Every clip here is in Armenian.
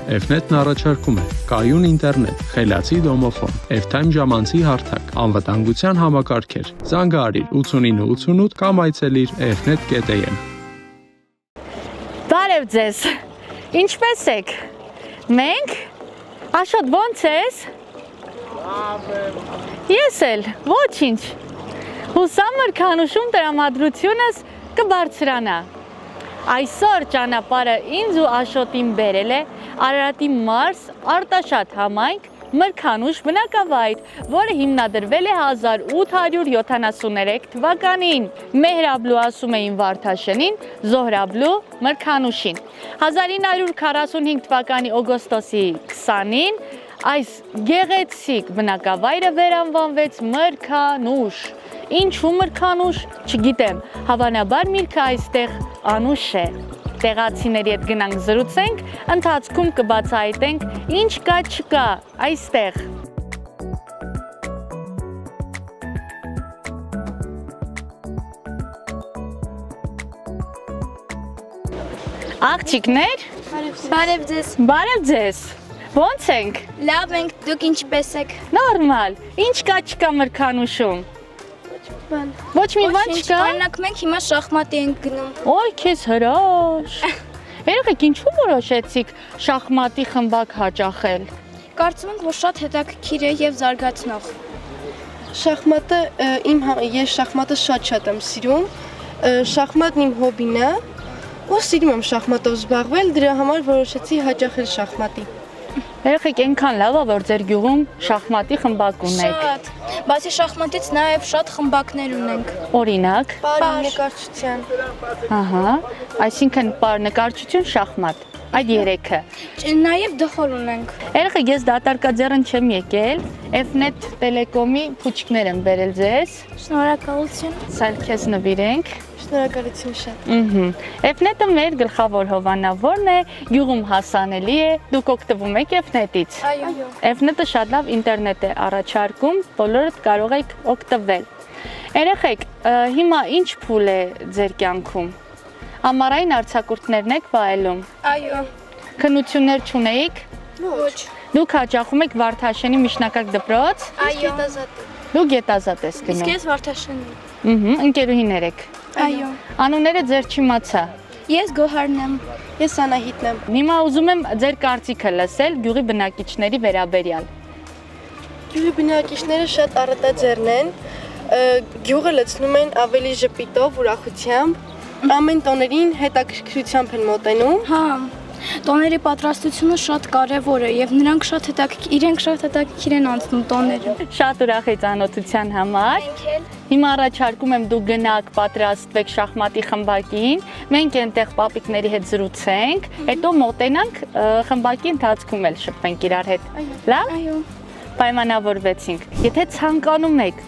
F-net-ն առաջարկում է կայուն ինտերնետ, խելացի դոմոֆոն, F-time ժամանցի հարթակ, անվտանգության համակարգեր։ Զանգահարիր 8988 կամ այցելիր fnet.am։ Բարև ձեզ։ Ինչպե՞ս եք։ Մենք Աշոտ ո՞նց ես։ Ես էլ ոչինչ։ Հուսամ մրգանուշում տրամադրությունս կբարձրանա։ Այսօր ճանապարհը ինձ ու Աշոտին բերել է Արարատի մարզ Արտաշատ համայնք մրգանուշ բնակավայր, որը հիմնադրվել է 1873 թվականին։ Մեհրաբլու ասում էին Վարդաշենին, Զոհրաբլու մրգանուշին։ 1945 թվականի օգոստոսի 20-ին այս գեղեցիկ բնակավայրը վերանվանվեց մրգանուշ։ Ինչու մրգանուշ, չգիտեմ, հավանաբար միրգը այստեղ անուշ է։ Տեղացիների հետ գնանք զրուցենք, ընթացքում կբացահայտենք ինչ կա չկա այստեղ։ Աղջիկներ, Բարև ձեզ։ բարև ձեզ։ Ո՞նց ենք։ Լավ ենք, դուք ինչպես եք։ Նորմալ։ Ինչ կա չկա մրգանուշում։ Ոչ մի բան չկա։ Օրինակ մենք հիմա շախմատի ենք գնում։ Ոյ, քեզ հրաշ։ Երեխեք, ինչու որոշեցիք շախմատի խմբակ հաճախել։ Կարծում ենք, որ շատ հետաքրքիր է եւ զարգացնող։ Շախմատը ես շախմատը շատ եմ սիրում։ Շախմատն իմ հոբին է, ու սիրում եմ շախմատով զբաղվել, դրա համար որոշեցի հաճախել շախմատի։ Երեխեք, այնքան լավ է, որ ձեր գյուղում շախմատի խմբակ ունեք։ Շատ։ Բացի շախմատից նաեւ շատ խմբակներ ունենք։ Օրինակ։ Պար նկարչության։ Ահա, այսինքն պար նկարչություն, շախմատ։ Այդ երեքը։ Նաեւ դխոլ ունենք։ Երեխեք, ես դատարկաձեռն չեմ եկել, F-net Telecom-ի փուչիկներ եմ բերել ձեզ։ Շնորհակալություն։ Սա քեզ նվիրենք։ Շնորհակալություն շատ։ F-net-ը մեր գլխավոր հովանավորն է, գյուղում հասանելի է, դուք օգտվում եք F-net-ից։ Այո։ F-net-ը շատ լավ ինտերնետ է առաջարկում, բոլորդ կարող եք օգտվել։ Երեխեք, հիմա ինչ փուլ է ձեր կյանքում։ Ամառային արձակուրդներն եք վայելում։ Այո։ Քննություններ չունեիք։ Ոչ։ Դուք հաճախում եք Վարդաշենի միջնակարգ դպրոց։ Այո։ Դու գետազատ ես Իսկ գնում։ ես Վարդաշենի։ Ընկերուհիներ եք։ Այո։ Անունները ձեր չիմացա։ Ես Գոհարն եմ։ Ես Անահիտն եմ։ Հիմա ուզում եմ ձեր կարծիքը լսել գյուղի բնակիչների վերաբերյալ։ Գյուղի բնակիչները շատ առատաձեռն են, գյուղը լցնում են ավելի ժպիտով, ուրախությամբ, ամեն տոներին հետաքրքրությամբ են մոտենում։ Հա։ Տոների պատրաստությունը շատ կարևոր է եւ նրանք իրենք շատ հետաքրքիր են անցնում տոները։ Շատ ուրախ եմ ծանոթության համար։ Մենք էլ Հիմա առաջարկում եմ դուք գնաք պատրաստվեք շախմատի խմբակին, մենք այնտեղ պապիկների հետ զրուցենք, հետո մոտենանք խմբակի ընթացքում էլ շփվենք իրար հետ։ Լավ։ այո։ Պայմանավորվեցինք։ Եթե ցանկանում եք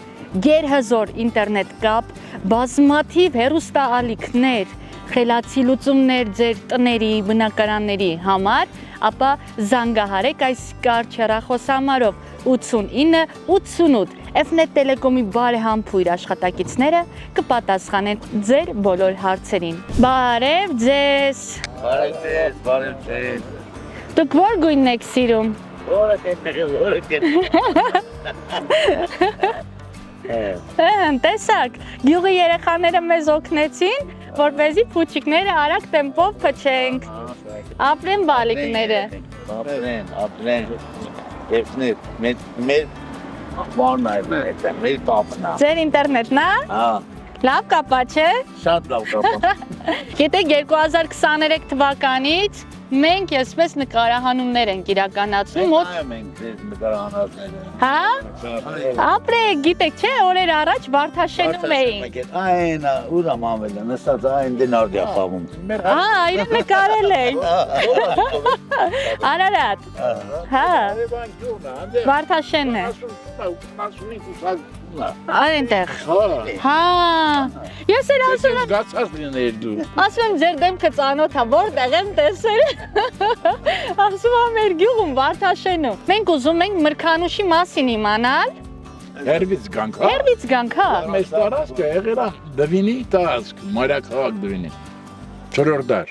գերհզոր ինտերնետ կապ, բազմաթիվ հեռուստաալիքներ, խելացի լուծումներ ձեր տների, բնակարանների համար, ապա զանգահարեք այս կարճ հեռախոսահամարով 8988 F-net Telecom-ի բարեհամբույր աշխատակիցները կպատասխանեն ձեր բոլոր հարցերին։ Բարև ձեզ։ Բարև ձեզ, բարև ձեզ։ Դուք ո՞ր գույնն եք սիրում։ Տեսակ, գյուղի երեխաները մեզ օգնեցին, որպեսզի փուչիկները արագ տեմպով փչենք։ Ապրեն բալիկները։ Ապրեն։ F-net, մեր բանն է, մեր կապն է։ Ձեր ինտերնետն է։ Հա, Լավ կապա չէ։ շատ լավ կապ։ Գիտեք 2023 թվականից մենք այսպես նկարահանումներ ենք իրականացնում մոտ։ Մենք ձեր նկարահանածները։ Հա։ Ապրեք, գիտեք չէ, օրեր առաջ Վարդաշենում էինք։ Այն ուրամ ամելը, նստած այն դենարդիա խաղում։ Հա, իրեն նկարել ենք։ Արարատ։ Հա։ Վարդաշենն է։ Այնտեղ։ Հա։ Ես էլ ասում եմ, Գացած լիներ դու։ ասում եմ ձեր դեմքը ծանոթ է, որտեղ եմ տեսել։ Ասում եմ մեր գյուղում Վարդաշենում։ Մենք ուզում ենք մրգանուշի մասին իմանալ։ Հերվից գանք, հա։ Հերվից գանք, հա։ Մեծ տարածքը եղել է Դվինի տարածք, մայրաքաղաք Դվինի։ 4-րդ դար։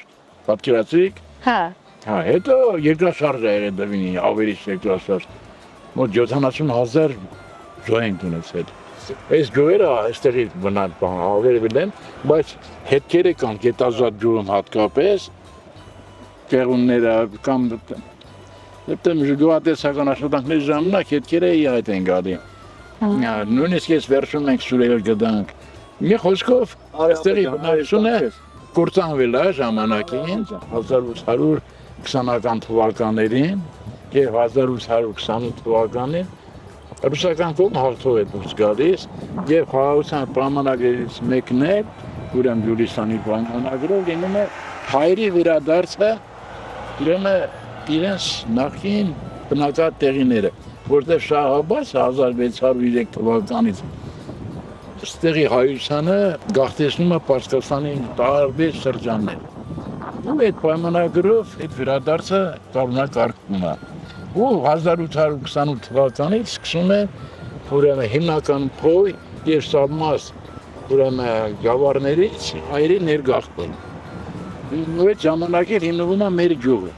Պատկերացրիք։ Հա։ Հա, հետո երկրաշարժ է եղել դվինի, ավերիչ երկրաշարժ։ Մոտ 70,000 ջո ենք ունեցել։ Այս ջոերը այստեղի բնակ բան ավերը բնեն, բայց հետքերը կան գետազատ ջուրում հատկապես տեղունները կամ դեպտեմ ժողովրդական աշխատանքների ժամանակ հետքերը այդ են գալի։ Նույնիսկ ես վերջում ենք սուրերը գտանք։ Մի խոսքով այստեղի բնակչությունը կործանվել է ժամանակին 1820-ական թվականներին եւ 1828 թվականին ռուսական կողմը հաղթող է դուրս գալիս եւ խաղաղության պայմանագրերից մեկն է, ուրեմն Գյուլիստանի պայմանագրով լինում է հայերի վերադարձը ուրեմն իրենց նախին բնակատեղիները, որտեղ Շահ Աբբասը 1603 թվականից ստեղի հայությանը գաղթեցնում է Պարսկաստանի տարբեր շրջաններ։ Ու այդ պայմանագրով այդ վերադարձը կարգվում է։ Ու 1828 թվականից սկսում է ուրեմն հիմնական փոյ եւ սաբմաս ուրեմն գավառներից հայերի ներգաղթել։ Ու այդ ժամանակին հիմնվում է մեր գյուղը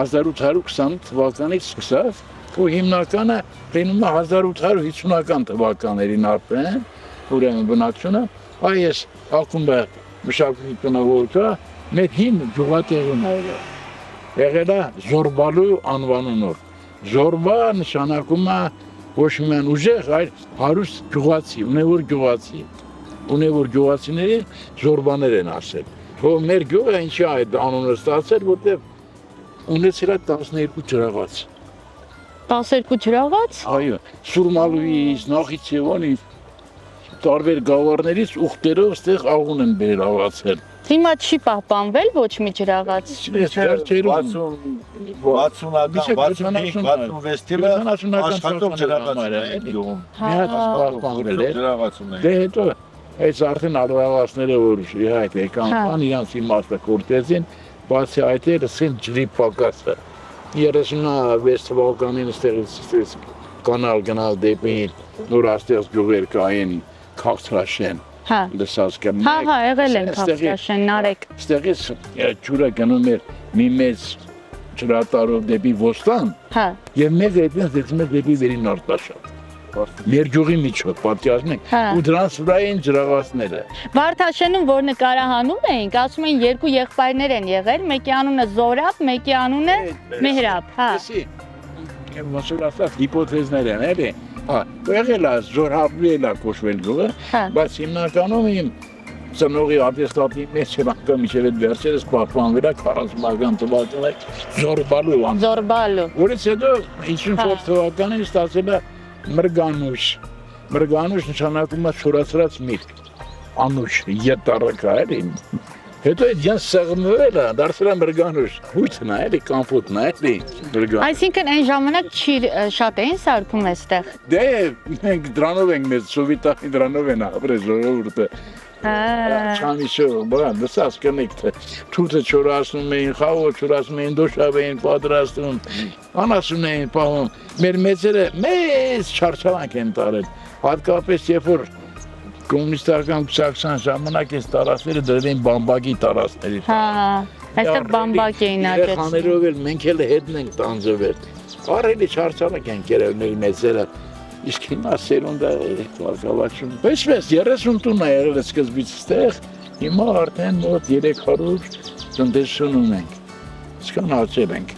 1828 թվականից սկսած ու հիմնականը լինում է 1850-ական թվականներին արդեն ուրեմն բնակչությունը այս ակումբը մշակույթի տնօրենը մեր հին գյուղատեղում եղել է Զորբալու անվանունով։ Զորբա նշանակում է ոչ միայն ուժեղ, այլ հարուստ գյուղացի, ունևոր գյուղացի։ Ունևոր գյուղացիների Զորբաներ են ասել։ Որ մեր գյուղը ինչի այդ անունը ստացել, որտեղ ունեցել է 12 ջրաղաց։ 12 ջրաղաց։ Այո, Սուրմալուից, Նախիցևանից, տարբեր գավառներից ուխտերով ստեղ աղուն են բերել աղացել։ Հիմա չի պահպանվել ոչ մի ջրաղաց։ 60-66 թիվը աշխատող ջրաղաց է գյուղում։ Պահպանվել է։ Դե հետո այս արդեն աղաղացները որ իհայտ եկան, իրանց իմաստը կորտեցին, բացի այդ էր սեն ջրի պակասը։ 36 թվականին ստեղից կանալ գնալ դեպի նորաստեղծ գյուղեր կային Քաղցրաշեն։ Հա։ Լսած կա։ Հա, եղել են Քաղցրաշեն, Նարեկ։ Ստեղից ջուրը գնում էր մի մեծ ջրատարով դեպի Ոստան։ Հա։ Եվ մեզ այդպես դեպի դեպի վերին Արտաշատ։ Մեր գյուղի միջով պատկերացնենք ու դրանց վրա են ջրաղացները։ Վարդաշենում որ նկարահանում էինք, ասում են երկու եղբայրներ են եղել, մեկի անունը Զորաբ, մեկի անունը Մեհրաբ, հա։ Ոնց որ ասած հիպոթեզներ են, էլի։ Հա, եղել է Զորաբի էլա կոչվել գյուղը, բայց հիմնականում իմ ծնողի ատեստատի մեջ անգամ միջև այդ վերջերս պահպանվել է 40-ական թվականին Զորբալու անունը։ Զորբալու։ Որից հետո 54 թվականին ստացել է Մրգանուշ։ Մրգանուշ նշանակում է չորացրած միրգ։ Անուշ, ետառակա էլի։ Հետո այդ սեղմվել է, դարձել է Մրգանուշ։ Հույթն է էլի, կամպոտն է էլի։ Այսինքն այն ժամանակ չի շատ էին սարքում այստեղ։ Դե մենք դրանով ենք մեծ սովետի դրանով են ապրել ժողովուրդը։ Չամիսո, բան, դասած կնեք թե թութը չորացնում էին, խաղը չորացնում էին, դոշավ էին պատրաստում, անասուն էին պահում։ Մեր մեծերը մեծ չարչարանք են տարել։ Հատկապես երբ որ կոմունիստական կուսակցության ժամանակ այս տարածքները դրել էին բամբակի տարածքների։ Հա, այստեղ բամբակ էին աճեցնում։ Երեխաներով էլ մենք էլ հետն ենք տանձվել։ Արելի չարչարանք են կերևների մեծերը։ Իսկ հիմա սերունդը կարգավաճում։ Այսպես 30 տուն է եղել սկզբից ստեղ, հիմա արդեն մոտ 300 տնտեսություն ունենք։ Իսկան աճել ենք։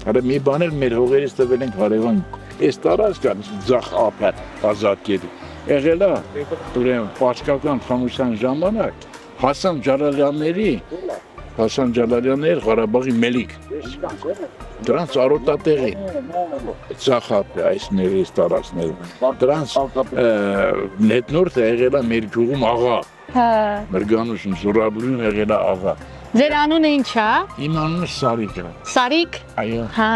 Հələ մի բան էլ մեր հողերից տվել ենք հարևան։ Այս տարածքը ձախ ափը ազատ գետի։ Եղել է ուրեմն պարսկական խանության ժամանակ Հասան Ջալալյաններ Ղարաբաղի մելիք։ Դրանց արոտատեղի ծախապ է այս ներից տարածքները։ Դրանց նետնորդը եղել է մեր գյուղում աղա։ Մրգանուշն Զորաբլուն եղել է աղա։ Ձեր անունը ինչ է։ Իմ անունը Սարիկ է։ Սարիկ։ Այո։ Հա։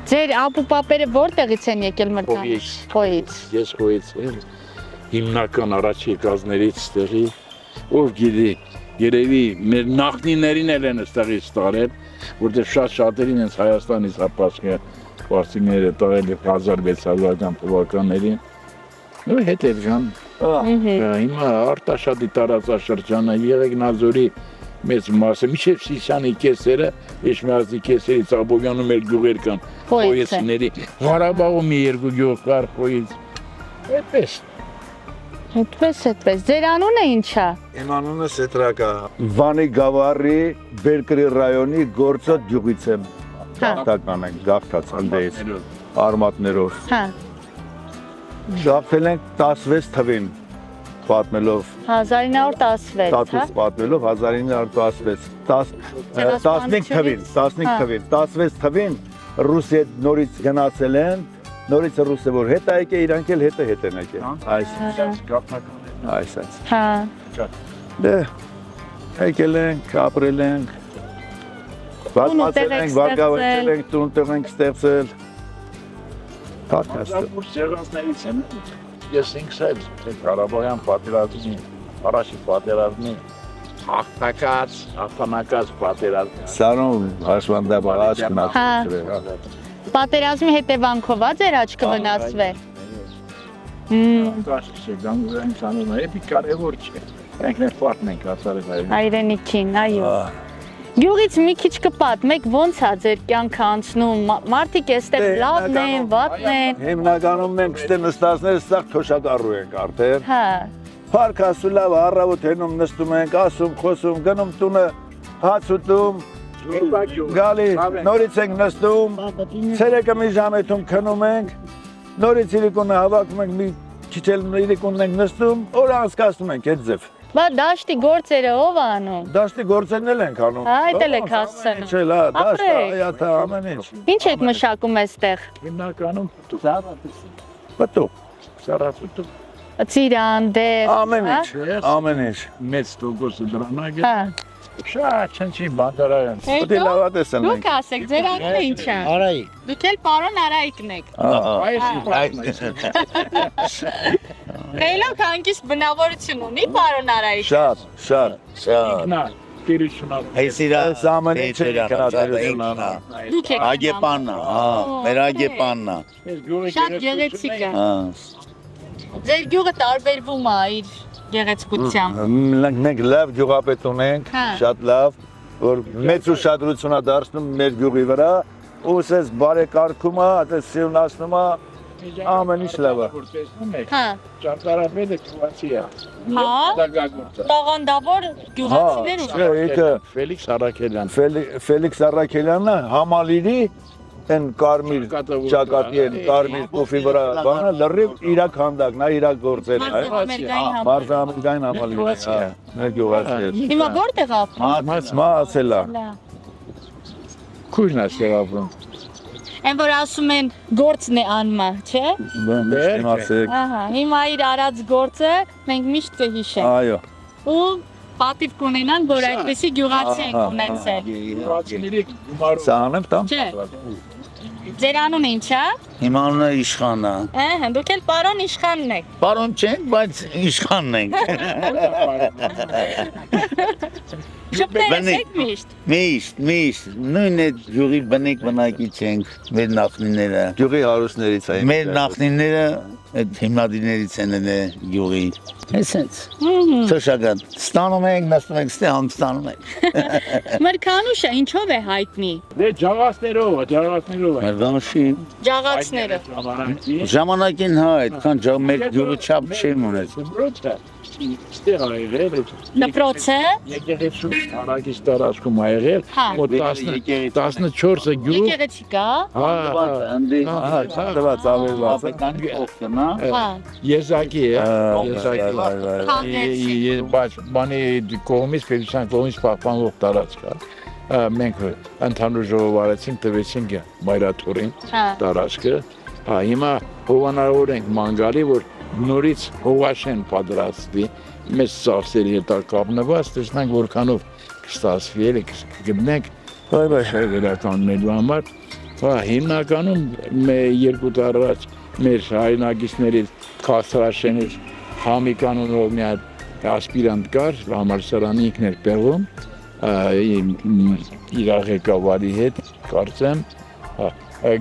Ձեր ապուպապերը որտեղից են եկել Մրգանուշ։ Խոյից։ Ես Խոյից եմ։ Հիմնական առաջի գազներից ստեղի, ով գիտի, երևի մեր նախնիներին էլ են ստեղից տարել, որտեղ շատ-շատերին հենց Հայաստանից հապասկը պարսիկները տարել է 1600-ական թվականներին, ու հետև ժան, հիմա Արտաշատի տարածաշրջանը, Եղեգնաձորի մեծ մասը միջև Սիսյանի կեսերը, Էշմիածի կեսերից Աբովյանում մեր գյուղեր կան, խոյեցիների, Ղարաբաղում մի երկու գյուղ կար խոյից, Այդպես, ձեր անունը ինչ է։ Իմ անունը Սետրակա, Վանի գավառի Բերկրի ռայոնի Գործոտ գյուղից եմ, գաղթական ենք, գաղթած անդեից, արմատներով, գաղթել ենք 16 թվին, պատմելով, 1916, տատուս պատմելով 1916, 16 թվին Ռուսի հետ նորից գնացել են, նորից ռուսը որ հետ է եկել, իրանք էլ հետ են եկել, այս, դե, եկել ենք, ապրել ենք, բազմացել ենք, վարգավաճել ենք, տուն ենք ստեղծել, Ես ինքս էլ Ղարաբաղյան պատերազմի, առաջի պատերազմի հաղթանակած պատերազմի։ Սարոն հաշվանդաբար աչքն ացրել։ Պատերազմի հետևանքով է ձեր աչքը վնասվել։ Էդի կարևոր չէ։ Մենք պատմենք ասարել։ Հայրենիքին, այո։ Գյուղից մի քիչ կպատմեք ոնց է ձեր կյանքը անցնում, մարդիկ էստեղ լավն են, վատն են։ Հիմնականում մենք ստե նստածները սաղ թոշակառու ենք արդեն։ Փառք Աստծո լավ առավոտ հենում նստում ենք, ասում, խոսում, գնում տունը հաց ուտում, գալի, նորից ենք նստում, ցերեկը մի ժամետում քնում ենք, նորից իրիկունը հավաքում ենք, մի քիչ էլ իրիկունն ենք նստում, օրը անցկացնում ենք այդ ձև։ Բա դաշտի գործերը ով անում։ Դաշտի գործերն էլ ենք անում։ Այդ էլ եք հասցնում։ Չէ, լա, դաշտը, այաթա, ամեն ինչ։ Ինչ եք մշակում այստեղ։ Հիմնականում Պտուղ։ Սարապուտու։ Ծիրան, դեղ։ Ամեն ինչ։ Մեծ տոկոսը դրանակ է։ Շատ չնչի բանդարայան։ Պետք է լավատես ենք։ Դուք ասեք, ձեր անունը ինչ է։ Արայիկ։ Դուք էլ պարոն Արայիկն եք։ Խելոք հանգիստ բնավորություն ունի պարոն Արայիկը։ Շատ։ Նա տիրությունա։ Հեսիրա Ամեն ինչ է կրատերությունա։ Դուք եք Ագեպաննա, մեր ագեպաննա։ շատ գեղեցիկ է։ Ձեր գյուղը տարբերվում է իր գեղեցկությամբ։ Մենք լավ գյուղապետ ունենք, շատ լավ, որ մեծ ուշադրություն է դարձնում մեր գյուղի վրա, ու ասես բարեկարգում է, այդպես սիրունացնում է, ամեն ինչ լավ է։ Ճարտարապետը քվացի է։ Տաղանդավոր գյուղացիներ ունեն։ Ֆելիքս Արաքելյան։ Ֆելիքս Արաքելյանը համալիրի են կարմիր ճակատի են, կարմիր կոֆի վրա բանը, լրիվ իրա քանդակն է, իրա գործերն է։ Մարզամերգային համալիր։ Մեր գյուղացի է։ Հիմա որտեղ ապրում։ Մահացել է։ Քույրն է ստեղապրում։ Են որ ասում են գործն է անմա, չէ։ Հիմա իր արած գործը մենք միշտ կհիշենք։ Այո։ Ու պատիվ կունենան, որ այդպեսի գյուղացի ենք ունեցել։ Սա անեմ տամ։ Չէ։ Ձեր անունը ինչ է։ Իմ անունը Իշխանն է։ Դուք էլ պարոն Իշխանն եք։ Պարոն չենք, բայց Իշխանն ենք։ Շփներս եք միշտ։ Միշտ, նույն է յուղի բնիկ բնակիչ ենք, մեր նախնիները։ Գյուղի հարուստներից է։ Մեր նախնիները այդ հիմնադիրներից են յուղի։ Էսենց։ Թոշական, ստանում ենք, նստում ենք, ստե հանգստանում ենք։ Մրգանուշը ինչով է հայտնի։ Դե ջաղացներով է։ Մերգանուշի Ջաղացները։ ժամանակին հա, այդքան մեր ջուրը չափ չեմ ունեցել։ Ստեղ ա եղել։ Դպրոցը։ Եկեղեցու հարակից տարածքում ա եղել։ Մոտ 14 գյուղ։ Եկեղեցիկ է։ Դված ավելված։ Եզակի է։ Բայց բանի կողմից, պետության կողմից պահպանվող տարածք է։ Մենք ընդհանուր ժողով արեցինք, տվեցինք Մայրաթորին տարածքը։ Հիմա հովանավոր ենք ման գալի, որ նորից հողաշեն պատրաստվի, մեծ ծախսերի հետ կապնված, տեսնանք որքանով կստացվի, էլի կգտնենք վերականնելու համար։ Հիմնականում երկու տարի առաջ մեր հայրենակիցներից Քասրաշենից Համիկանունով մի հատ ասպիրանտ կար, համալսարանի ինքն էր պեղում, իր ղեկավարի հետ, կարծեմ,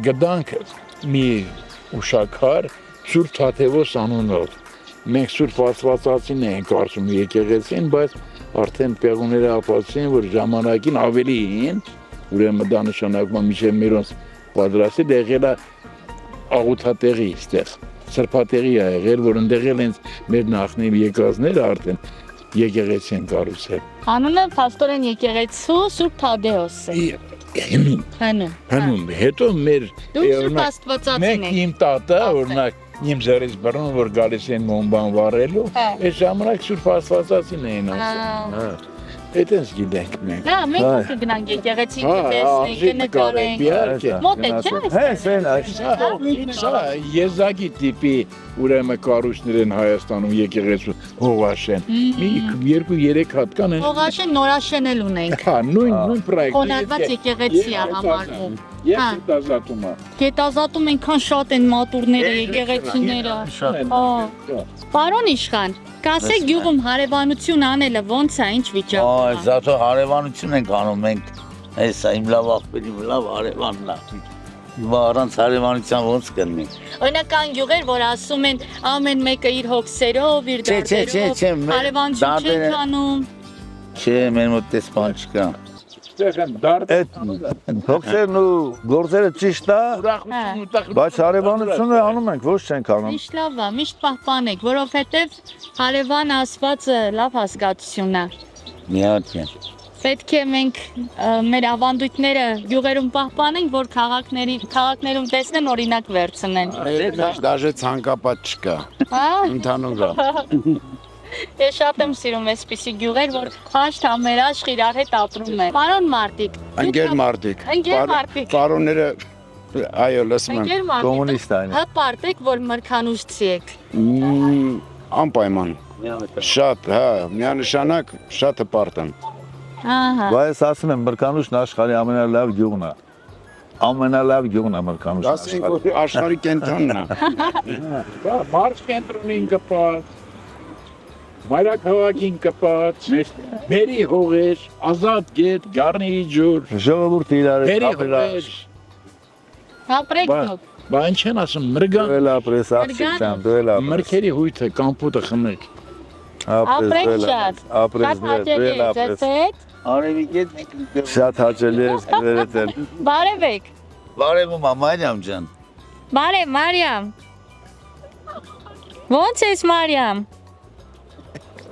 գտանք մի ուշաքար Սուրբ Թաթևոս անունով։ Մենք Սուրբ Աստվածածին ենք կարծում եկեղեցին, բայց արդեն պեղումները ապացուցեն, որ ժամանակին ավելի էին, ուրեմն դա նշանակում է մինչև մերոնց պատրաստել եղել է աղոթատեղի այստեղ, սրբատեղի է եղել, որ ընդեղ են մեր նախնի եկածները արդեն եկեղեցի են կառուցել։ Անունը փաստորեն եկեղեցու Սուրբ Թադեոս է։ Հնում։ Հետո մեր Դու Սուրբ Աստվածածին եք։ Իմ տատը, օրինակ, իմ զերից բռնում, որ գալիս են մոմբան վառելու, այս ժամանակ Սուրբ Աստվածածին էին ասում։ Այդպես գիտենք մենք։ Հա, մենք կգնանք եկեղեցի կտեսնենք, կնկարենք։ Մոտ է, չէ՞։ Հենց այն Սա եզակի տիպի ուրեմն կառույցներ են Հայաստանում եկեղեցու Հողաշեն։ Մի 2-3 հատ կան են։ Հողաշեն նորաշեն էլ ունենք։ Հա, նույն պրոյեկտը։ Խոնարհված եկեղեցի է համարվում։ Ես դասատում եմ։ Գետազատում այնքան շատ են մատուրները, եկեղեցիները։ Հա։ Պարոն իշխան, կասեք գյուղում հարևանություն անելը ոնց է, ինչ վիճակում է։ Այ, զատո հարևանություն ենք անում մենք։ Հեսա իմ լավ աղբերի լավ հարևանն է։ Հիմա առանց հարևանության ոնց կլինի։ Օրինակ կան գյուղեր, որ ասում են ամեն մեկը իր հոգսերով, իր դարձերով, հարևանություն չեն անում։ Չէ, մեր մոտ տես բան չկա։ Այդ հոգսերն ու գործերը ճիշտ է, բայց հարևանությունը անում ենք, ոչ չենք անում։ Միշտ լավ է, միշտ պահպանեք, որովհետև հարևան ասվածը լավ հասկացություն է։ Միացի։ Պետք է մենք մեր ավանդույթները գյուղերում պահպանենք, որ քաղաքներում տեսնեն, օրինակ վերցնեն։ Դաժե ցանկապատ չկա։ Հա։ Ընդհանուր է։ Ես շատ եմ սիրում այսպիսի գյուղեր, որ հաշտ համերաշխ իրար հետ ապրում են։ Պարոն Մարտիկ։ Ընկեր Մարտիկ։ Ընկեր Մարտիկ։ Պարոնները այո, լսում եմ։ Ընկեր Մարտիկ։ Կոմունիստ այն։ Հպարտեք, որ մրգանուշցի եք։ Անպայման։ Շատ, հա, միանշանակ շատ հպարտ եմ։ Ահա։ Բայց ասում եմ, մրգանուշն աշխարհի ամենալավ գյուղն է։ Ամենալավ գյուղն է մրգանուշն Ասենք որ աշխարհի կենտրոնն է։ Մարշ կենտրոնին կպած, մայրակ հավաքին կպած, բերի հողեր, ազատ գետ, գառնի ջուր, Ժողովուրդը իրար բերի հետ հողեր, Ապրեք դուք։ բա ինչ են ասում, մրգան, դու էլ ապրես աղջիկան, դու էլ ապրես։ մրգերի հույթը, կամպոտը խմեք։ Ապրեք շատ։ Ապրես, դու էլ ապրես։ Արևիկետ մենք Շատ հաճելի է գրերդ էլ։ Բարևեք։ Բարևում Մարիամ ջան։ Բարև Մարիամ։ Ոնց ես Մարիամ։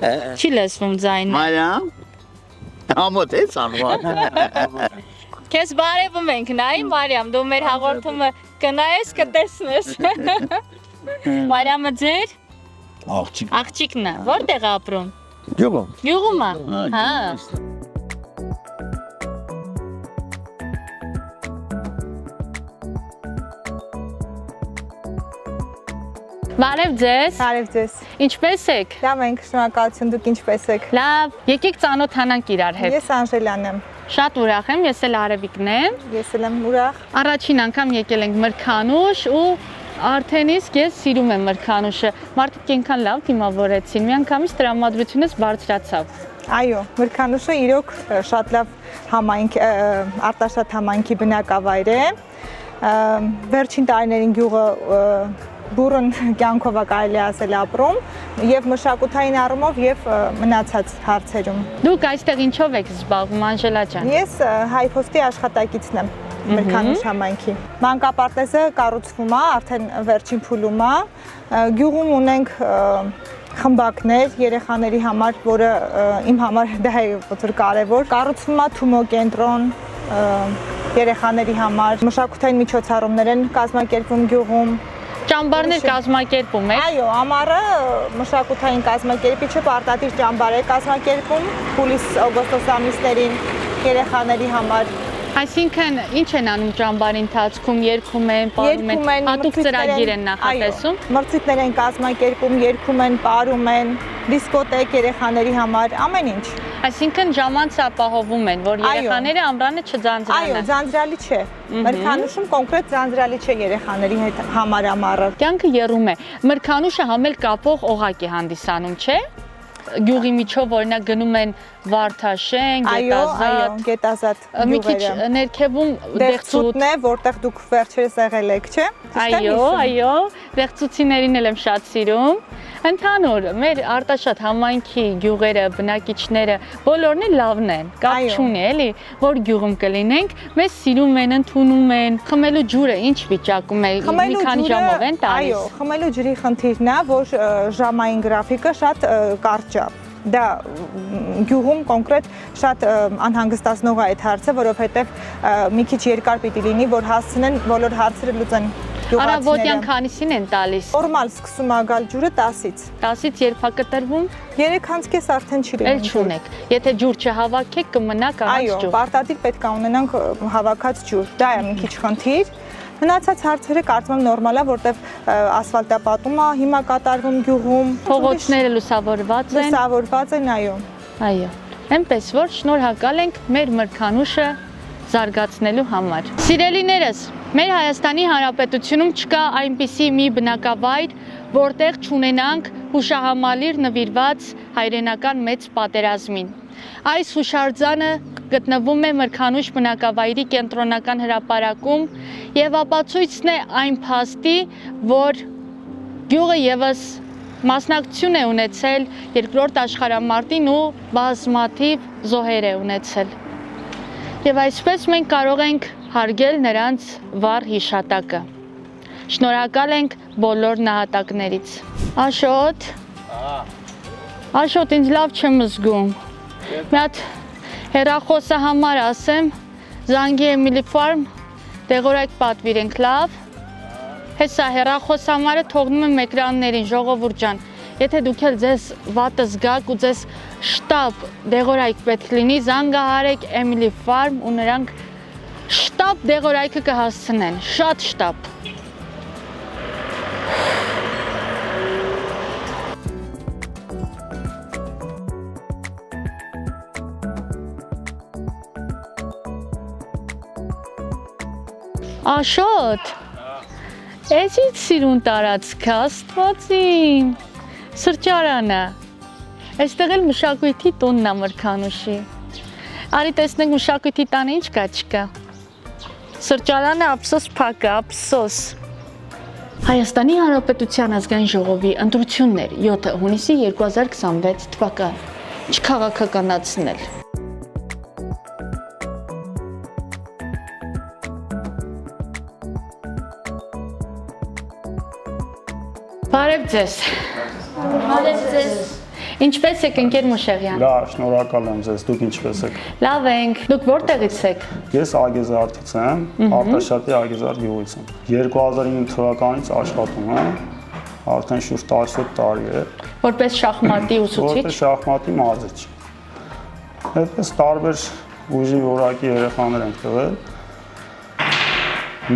Չի լսվում ձայնը։ Մարիամ։ Ամոթ ես անվան։ Քեզ բարևում ենք, նայ Մարիամ, դու մեր հաղորդումը կնայես, կտեսնես։ Մարիամը ձեր աղջիկն է, որտեղ է ապրում։ Գյուղում։ Գյուղում է։ Հա։ Բարև ձեզ։ Բարև ձեզ։ Ինչպե՞ս եք։ Լավ ենք, շնորհակալություն, դուք ինչպե՞ս եք։ Լավ, եկեք ծանոթանանք իրար հետ։ Ես Անժելան եմ։ Շատ ուրախ եմ, ես էլ Արևիկն եմ։ Ես էլ եմ ուրախ։ Առաջին անգամ եկել ենք Մրգանուշ ու արդեն իսկ ես սիրում եմ Մրգանուշը։ Մարդիկ այնքան լավ դիմավորեցին, միանգամից տրամադրությունս բարձրացավ։ Այո, Մրգանուշը իրոք շատ լավ համայնք, արտաշատ համայնքի բնակավայր է։ Վերջին տարիներին գյուղը բուրըն կյանքով է կարելի ասել ապրում եւ մշակութային առումով եւ մնացած հարցերում։ Դուք այստեղ ինչով եք զբաղվում, Անժելա ջան։ Ես հայփոստի աշխատակիցն եմ Մրգանուշ համայնքի։ Մանկապարտեզը կառուցվում է, արդեն վերջին փուլում է։ Գյուղում ունենք խմբակներ երեխաների համար, որը իմ համար դա է ոնց կարևոր։ Կառուցվում է Թումո կենտրոն երեխաների համար, մշակութային միջոցառումներ են կազմակերպվում գյուղում։ Ճամբարներ կազմակերպում եք։ Այո, ամառը մշակութային կազմակերպիչը պարտադիր ճամբար է կազմակերպում հուլիս-օգոստոս ամիսներին երեխաների համար։ Այսինքն ինչ են անում ճամբարի ընթացքում, երգում են, պարում են, հատուկ ծրագիր են նախատեսում։ Մրցույթներ են կազմակերպում, երգում են, պարում են, դիսկոտեկ երեխաների համար, ամեն ինչ։ Այսինքն ժամանցը ապահովում են, որ երեխաները ամռանը չձանձրանան։ Այո, ձանձրալի չէ։ Մրգանուշում կոնկրետ ձանձրալի չէ երեխաների հետ համար ամառը։ Կյանքը եռում է։ Մրգանուշը համել կապող օղակ է հանդիսանում, չէ՞։ Գյուղի միջով օրինակ գնում են Վարդաշեն, Գետազատ։ Այո, Գետազատ գյուղերը։ Մի քիչ ներքևում Դեղցուտն է, որտեղ դուք վերջերս եղել եք, չէ՞։ Այո, այո, դեղցուցիներին էլ եմ շատ սիրում։ Ընդհանուր մեր Արտաշատ համայնքի գյուղերը, բնակիչները բոլորն էլ լավն են, կապ չունի, էլի, որ գյուղում կլինենք, մեզ սիրում են, ընդունում են։ Խմելու ջուրը ինչ վիճակում է, մի քանի ժամով են տալիս։ Այո, խմելու ջրի խնդիրն է, որ ժամային գրաֆիկը շատ կարճ է։ Դա գյուղում կոնկրետ շատ անհանգստացնող է այդ հարցը, որովհետև մի քիչ երկար պիտի լինի, որ հասցնեն բոլոր հարցերը լուծեն գյուղացիները։ Առավոտյան քանիսին են տալիս։ Նորմալ սկսում է գալ ջուրը 10-ից։ 10-ից երբ է կտրվում։ 3-ից արդեն չի լինում։ Էլ չունեք։ Եթե ջուր չհավաքեք, կմնաք առանց ջուր։ Այո, պարտադիր պետք է ունենանք հավաքած ջուր։ Դա է մի քիչ խնդիր։ Մնացած հարցերը կարծում եմ նորմալ է, որտեվ ասֆալտապատումը հիմա կատարվում գյուղում։ Փողոցները լուսավորված են։ Լուսավորված են, այո։ Այո։ Այնպես որ շնորհակալ ենք մեր մրգանուշը զարգացնելու համար։ Սիրելիներս, մեր Հայաստանի Հանրապետությունում չկա այնպիսի մի բնակավայր, որտեղ չունենանք հուշահամալիր նվիրված հայրենական մեծ պատերազմին։ Այս հուշարձանը գտնվում է Մրգանուշ բնակավայրի կենտրոնական հրապարակում եւ ապացույցն է այն փաստի, որ գյուղը եւս մասնակցություն է ունեցել Երկրորդ աշխարհամարտին ու բազմաթիվ զոհեր է ունեցել։ Եվ այսպես մենք կարող ենք հարգել նրանց վառ հիշատակը։ Շնորհակալ ենք բոլոր նահատակներից։ Աշոտ։ Աշոտ, ինձ լավ չեմ զգում։ Մի հատ հեռախոսը համար ասեմ, զանգի Էմիլի Ֆարմ, դեղորայք պատվիրենք, լավ։ Հեսա հեռախոս համարը թողնում եմ էկրաններին, ժողովուրդ ջան։ Եթե դուք էլ ձեզ վատը զգաք ու ձեզ շտապ դեղորայք պետք լինի, զանգահարեք Էմիլի Ֆարմ ու նրանք շտապ դեղորայքը կհասցնեն, շատ շտապ։ Աշոտ, էսից սիրուն տարածքը, Աստվածիմ, սրճարանը, այստեղ էլ մշակույթի տունն է Մրգանուշի, արի տեսնենք մշակույթի տանը ինչ կա չկա, սրճարանը ափսոս փակ է, ափսոս։ Հայաստանի Հանրապետության ազգային ժողովի ընտրություններ 7 հունիսի 2026 թվական, չքաղաքականացնել։ Բարև ձեզ։ Բարև ձեզ։ Ինչպես եք ընկեր Մուշեղյան։ Լավ, շնորհակալ եմ ձեզ, դուք ինչպես եք։ Լավ ենք։ Դուք որտեղից եք։ Ես Ագեզարդից եմ, Արտաշատի Ագեզարդ գյուղից եմ։ 2009 թվականից աշխատում եմ, արդեն շուրջ 17 տարի է։ Որպես շախմատի ուսուցիչ։ Որպես շախմատի մարզիչ։ Այդպես տարբեր ուժի որակի երեխաներ ենք տվել։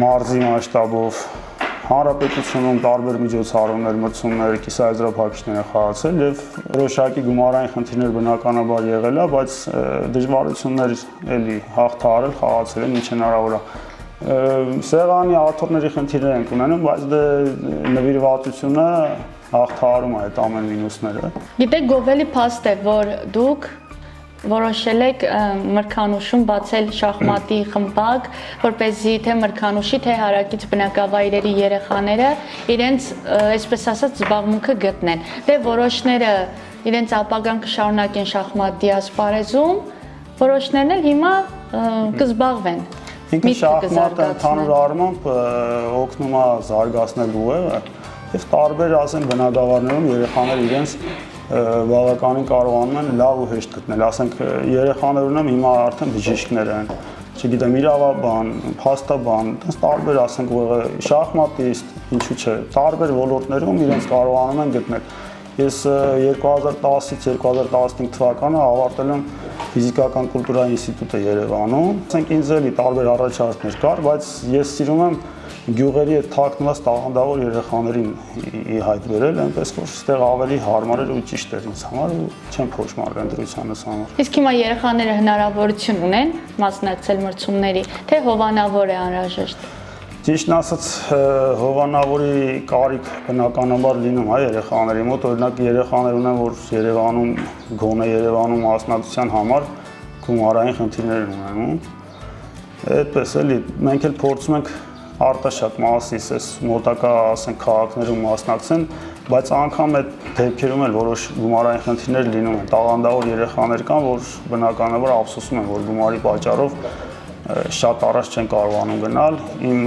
Մարզի մասշտաբով Հանրապետությունում տարբեր միջոցառումներ, մրցումներ, կիսաեզրափակիչներ են խաղացել եւ որոշակի գումարային խնդիրներ բնականաբար եղել է, բայց դժվարություններ էլի հաղթահարել, խաղացել են ինչ հնարավոր է։ Սեղանի աթոռների խնդիրներ են ունենում, բայց դե նվիրվածությունը հաղթահարում է այդ ամեն մինուսները։ Գիտեք, գովելի փաստ է, որ դուք որոշել եք Մրգանուշում բացել շախմատի խմբակ, որպեսզի թե Մրգանուշի, թե հարակից բնակավայրերի երեխաները իրենց, այսպես ասած, զբաղմունքը գտնեն։ Դե որոշները իրենց ապագան կշարունակեն շախմատի ասպարեզում, որոշներն էլ հիմա կզբաղվեն։ Ինքը շախմատը ընդհանուր առմամբ օգնում է զարգացնել ուղեղը եւ տարբեր, ասենք, բնակավարներում երեխաները իրենց բավականին կարողանում են լավ ու հեշտ գտնել, ասենք երեխաներ ունեմ հիմա արդեն բժիշկներ են, չգիտեմ իրավաբան, փաստաբան, այդպես տարբեր, ասենք շախմատիստ, ինչու՞ չէ, տարբեր ոլորտներում իրենց կարողանում են գտնել։ Ես 2010-ից 2015 թվականը ավարտել եմ ֆիզիկական կուլտուրայի ինստիտուտը Երևանում։ Ասենք ինձ էլի տարբեր առաջարկներ կար, բայց ես սիրում եմ գյուղերի այդ թաքնված տաղանդավոր երեխաներին ի հայտ բերել, այնպես որ այստեղ ավելի հարմար էր ու ճիշտ էր ինձ համար ու չեմ փոշմարվել ընտրությանս համար։ Իսկ հիմա երեխաները հնարավորություն ունեն մասնակցել մրցումների, թե հովանավոր է անհրաժեշտ։ Ճիշտն ասած, հովանավորի կարիք բնականաբար լինում է երեխաների մոտ, օրինակ երեխաներ ունեն, որ Երևանում, գոնե Երևանում մասնակցության համար գումարային խնդիրներ ունեն։ Այդպես էլի, մենք էլ փորձում ենք Արտաշատ, Մասիս, այս մոտակա, ասենք, քաղաքներում մասնակցեն, բայց անգամ այդ դեպքերում էլ որոշ գումարային խնդիրներ լինում են։ Տաղանդավոր երեխաներ կան, որ բնականաբար ափսոսում են, որ գումարի պատճառով շատ առաջ չեն կարողանում գնալ։ Իմ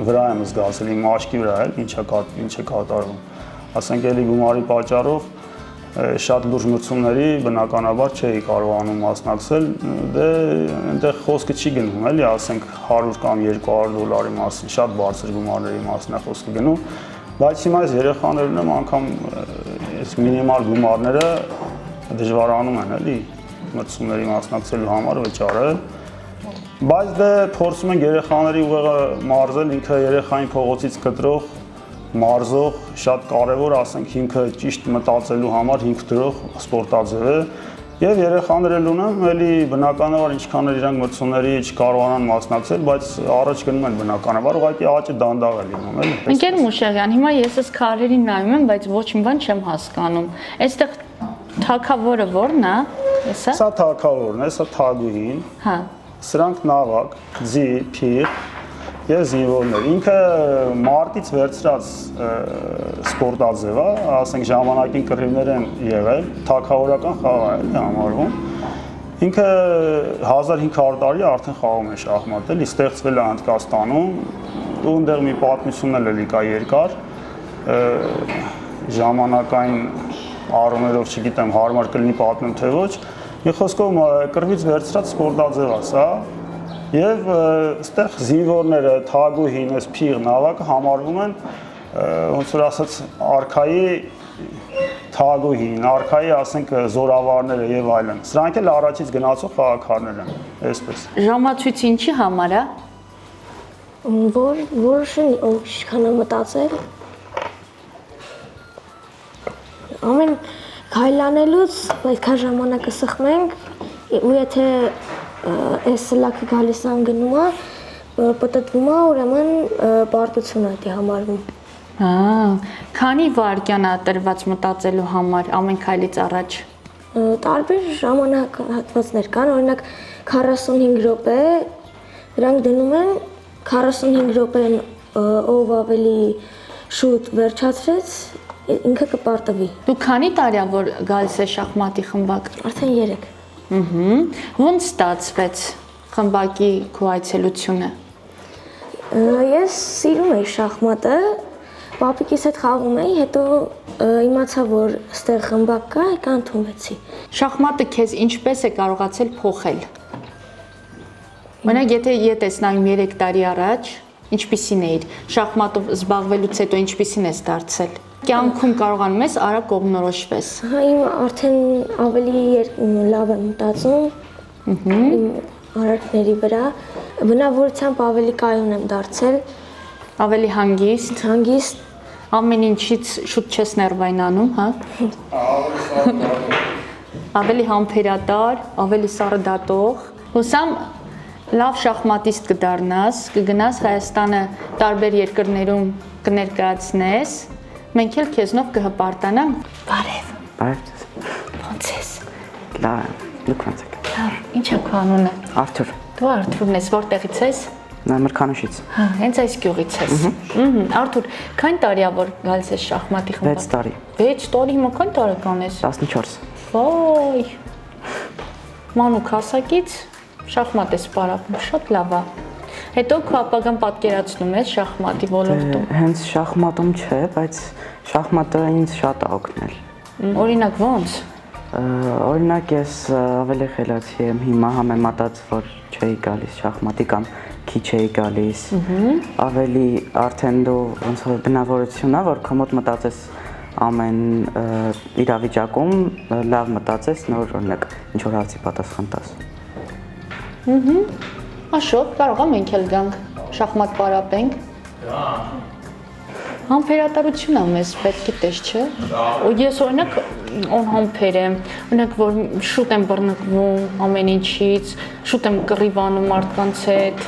վրա եմ զգացել, իմ աչքի վրա էլ ինչ է կատարվում։ Ասենք էլի գումարի պատճառով շատ լուրջ մրցումների բնականաբար չէի կարողանում մասնակցել, դե այնտեղ խոսքը չի գնում, էլի, ասենք 100 կամ $200 մասին, շատ բարձր գումարների մասին է խոսքը գնում, բայց հիմա այս երեխաներն եմ անգամ այս մինիմալ գումարները դժվարանում են, էլի, մրցումների մասնակցելու համար վճարել, բայց դե փորձում ենք երեխաների ուղեղը մարզել, ինքը երեխային փողոցից կտրող մարզող շատ կարևոր, ասենք, հիմքը ճիշտ մտածելու համար հիմք դրող սպորտաձև է եւ երեխաներ էլ ունեմ, էլի բնականաբար ինչքան էլ իրանք մրցումների չկարողանան մասնակցել, բայց առաջ գնում են բնականաբար, ուղղակի աճը դանդաղ է լինում, էլի։ Ընկեր Մուշեղյան, հիմա ես այս քարերին նայում եմ, բայց ոչ մի բան չեմ հասկանում։ Այստեղ թագավորը ո՞րն է, էսա։ Սա թագավորն է, սա թագուհին։ Հա։ Սրանք նավակ, ձի, փիղ եւ զինվորներ։ Ինքը մարտից վերցրած սպորտաձև է, ասենք ժամանակին կռիվներ են եղել, թագավորական խաղ է համարվում։ Ինքը 1500 տարի արդեն խաղում է շախմատ, էլի ստեղծվել է Հնդկաստանում, ու այնտեղ մի պատմություն էլ կա երկար, ժամանակային առումներով չգիտեմ հարմար կլինի պատմեմ թե ոչ, մի խոսքով կռվից վերցրած սպորտաձև է սա։ Եվ այստեղ զինվորները, թագուհին, այս փիղ նավակը համարվում են ոնց որ ասած արքայի թագուհին, արքայի ասենք զորավարները եւ այլն։ Սրանք էլ առաջից գնացող խաղաքարներ են, այսպես։ Ժամացույցը ինչի համար է։ Որոշեն ինչքան է մտածել։ Ամեն քայլանելուց այդքան ժամանակը սխմենք, ու եթե այս սլաքը գալիս ան գնում է, պտտվում է, ուրեմն պարտություն է դի համարվում։ Քանի վայրկյան է տրված մտածելու համար ամեն քայլից առաջ։ Տարբեր ժամանակահատվածներ կան, օրինակ 45 րոպե, դրանք դնում են 45 րոպեն ով ավելի շուտ վերջացրեց, ինքը կպարտվի։ Դու քանի տարի է որ գալիս է շախմատի խմբակ։ Արդեն 3։ Ոնց ստացվեց խմբակի քո այցելությունը։ Ես սիրում եի շախմատը, պապիկիս հետ խաղում էի, հետո իմացա, որ ստեղ խմբակ կա, եկա ընդունվեցի։ Շախմատը քեզ ինչպես է կարողացել փոխել։ Օրինակ, եթե տեսնայինք 3 տարի առաջ, ինչպիսին էիր, շախմատով զբաղվելուց հետո ինչպիսին ես դարձել։ Կյանքում կարողանում ես արագ կողմնորոշվես։ Հա, իմ արդեն ավելի լավ եմ մտածում իմ արարքների վրա, բնավորությամբ ավելի կայուն եմ դարձել, ավելի հանգիստ, ամեն ինչից շուտ չես ներվայնանում, հա։ Ավելի համբերատար, ավելի սառը դատող։ Հուսամ լավ շախմատիստ կդառնաս, կգնաս Հայաստանը տարբեր երկրներում կներկայացնես։ Մենք էլ քեզնով կհպարտանանք։ Բարև։ Բարև։ Ոնց ես։ Լավ, դուք ոնց եք։ Լավ, ինչ է քո անունը։ Արթուր։ Դու Արթուրն ես, որտեղից ես։ Մրգանուշից։ Հա, հենց այս գյուղից ես։ Արթուր, քանի տարի է որ գալիս ես շախմատի խմբակ։ 6 տարի։ 6 տարի, հիմա քանի տարեկան ես։ 14։ Ոյ։ Մանուկ հասակից շախմատ ես պարապում, շատ լավ է։ Հետո քո ապագան պատկերացնում ես շախմատի ոլորտում։ Հենց շախմատում չէ, բայց շախմատը ինձ շատ է օգնել։ Օրինակ ո՞նց։ Օրինակ ես ավելի խելացի եմ հիմա համեմատած, որ չէի գալիս շախմատի կամ քիչ էի գալիս։ Ավելի արդեն դու ոնց որ բնավորություն է, որ քո մոտ մտածես ամեն իրավիճակում, լավ մտածես, նոր օրինակ ինչ որ հարցի պատասխան տաս։ Աշոտ, կարող է մենք էլ գանք շախմատ պարապենք։ Համբերատարություն է մեզ պետք է տես, չէ։ Ու ես օրինակ անհամբեր եմ, օրինակ որ շուտ եմ բռնկվում ամեն ինչից, շուտ եմ կռիվանում մարդկանց հետ։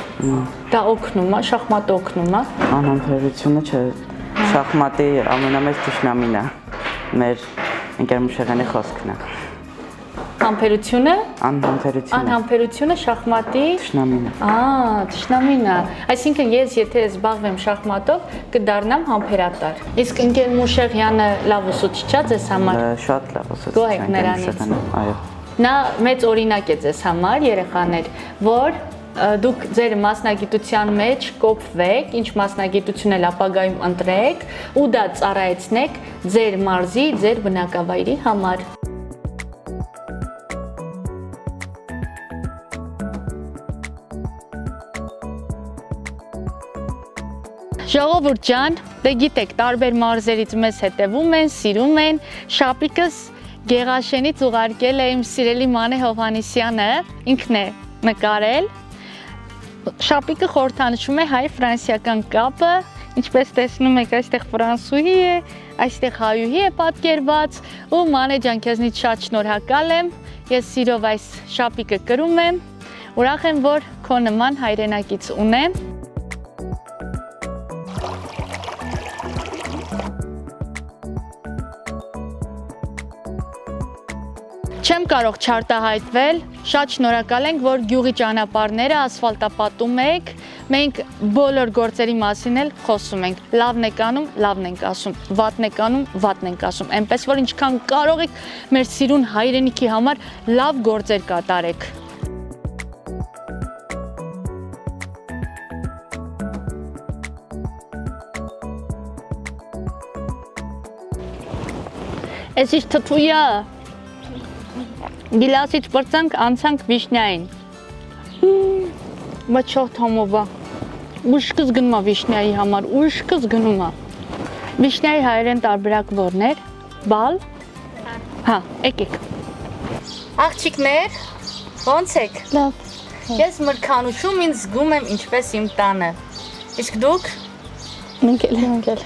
Դա օգնում է, շախմատը օգնում է։ Անհամբերությունը չէ, շախմատի ամենամեծ թշնամին է։ Մեր ընկեր Մուշեղյանի խոսքն է։ Համբերությունը։ Անհամբերությունը։ Անհամբերությունը շախմատի։ Թշնամին։ Թշնամինը։ Այսինքն ես եթե զբաղվեմ շախմատով, կդառնամ համբերատար։ Իսկ ընկեր Մուշեղյանը լավ ուսուցիչ է ձեզ համար։ Շատ լավ ուսուցիչ։ Գոհ եք նրանից։ Այո։ Նա մեծ օրինակ է ձեզ համար, երեխաներ, որ դուք ձեր մասնագիտության մեջ կոփվեք, ինչ մասնագիտություն էլ ապագայում ընտրեք ու դա ծառայեցնեք ձեր մարզի, ձեր բնակավայրի համար։ Ժողովուրդ ջան, դե գիտեք, տարբեր մարզերից մեզ հետևում են, սիրում են, շապիկս Գեղաշենից ուղարկել է իմ սիրելի Մանե Հովհաննիսյանը, ինքն է նկարել։ Շապիկը խորհրդանշում է հայ-ֆրանսիական կապը, ինչպես տեսնում եք, այստեղ ֆրանսուհի է, այստեղ հայուհի է պատկերված, ու Մանե ջան, քեզնից շատ շնորհակալ եմ։ Ես սիրով այս շապիկը կրում եմ, ուրախ եմ, որ քո նման հայրենակից ունեմ։ Չեմ կարող չարտահայտվել, շատ շնորհակալ ենք, որ գյուղի ճանապարհները ասֆալտապատում եք, մենք բոլոր գործերի մասին էլ խոսում ենք, լավն եք անում, լավն ենք ասում, վատն եք անում, վատն ենք ասում, այնպես որ ինչքան կարող եք մեր սիրուն հայրենիքի համար լավ գործեր կատարեք։ Էս ինչ թթույա Գիլասից պրծանք, անցանք վիշնյային։ Բայց շատ համով է։ Ուշքս գնում է վիշնյայի համար, ուշքս գնում է։ Վիշնյայի հայերեն տարբերակ որն էր։ Բալ։ Հա, եկեք։ Աղջիկներ, ո՞նց եք։ Լավ։ Ես մրգանուշում ինձ զգում եմ ինչպես իմ տանը։ Իսկ դուք։ Մենք էլ։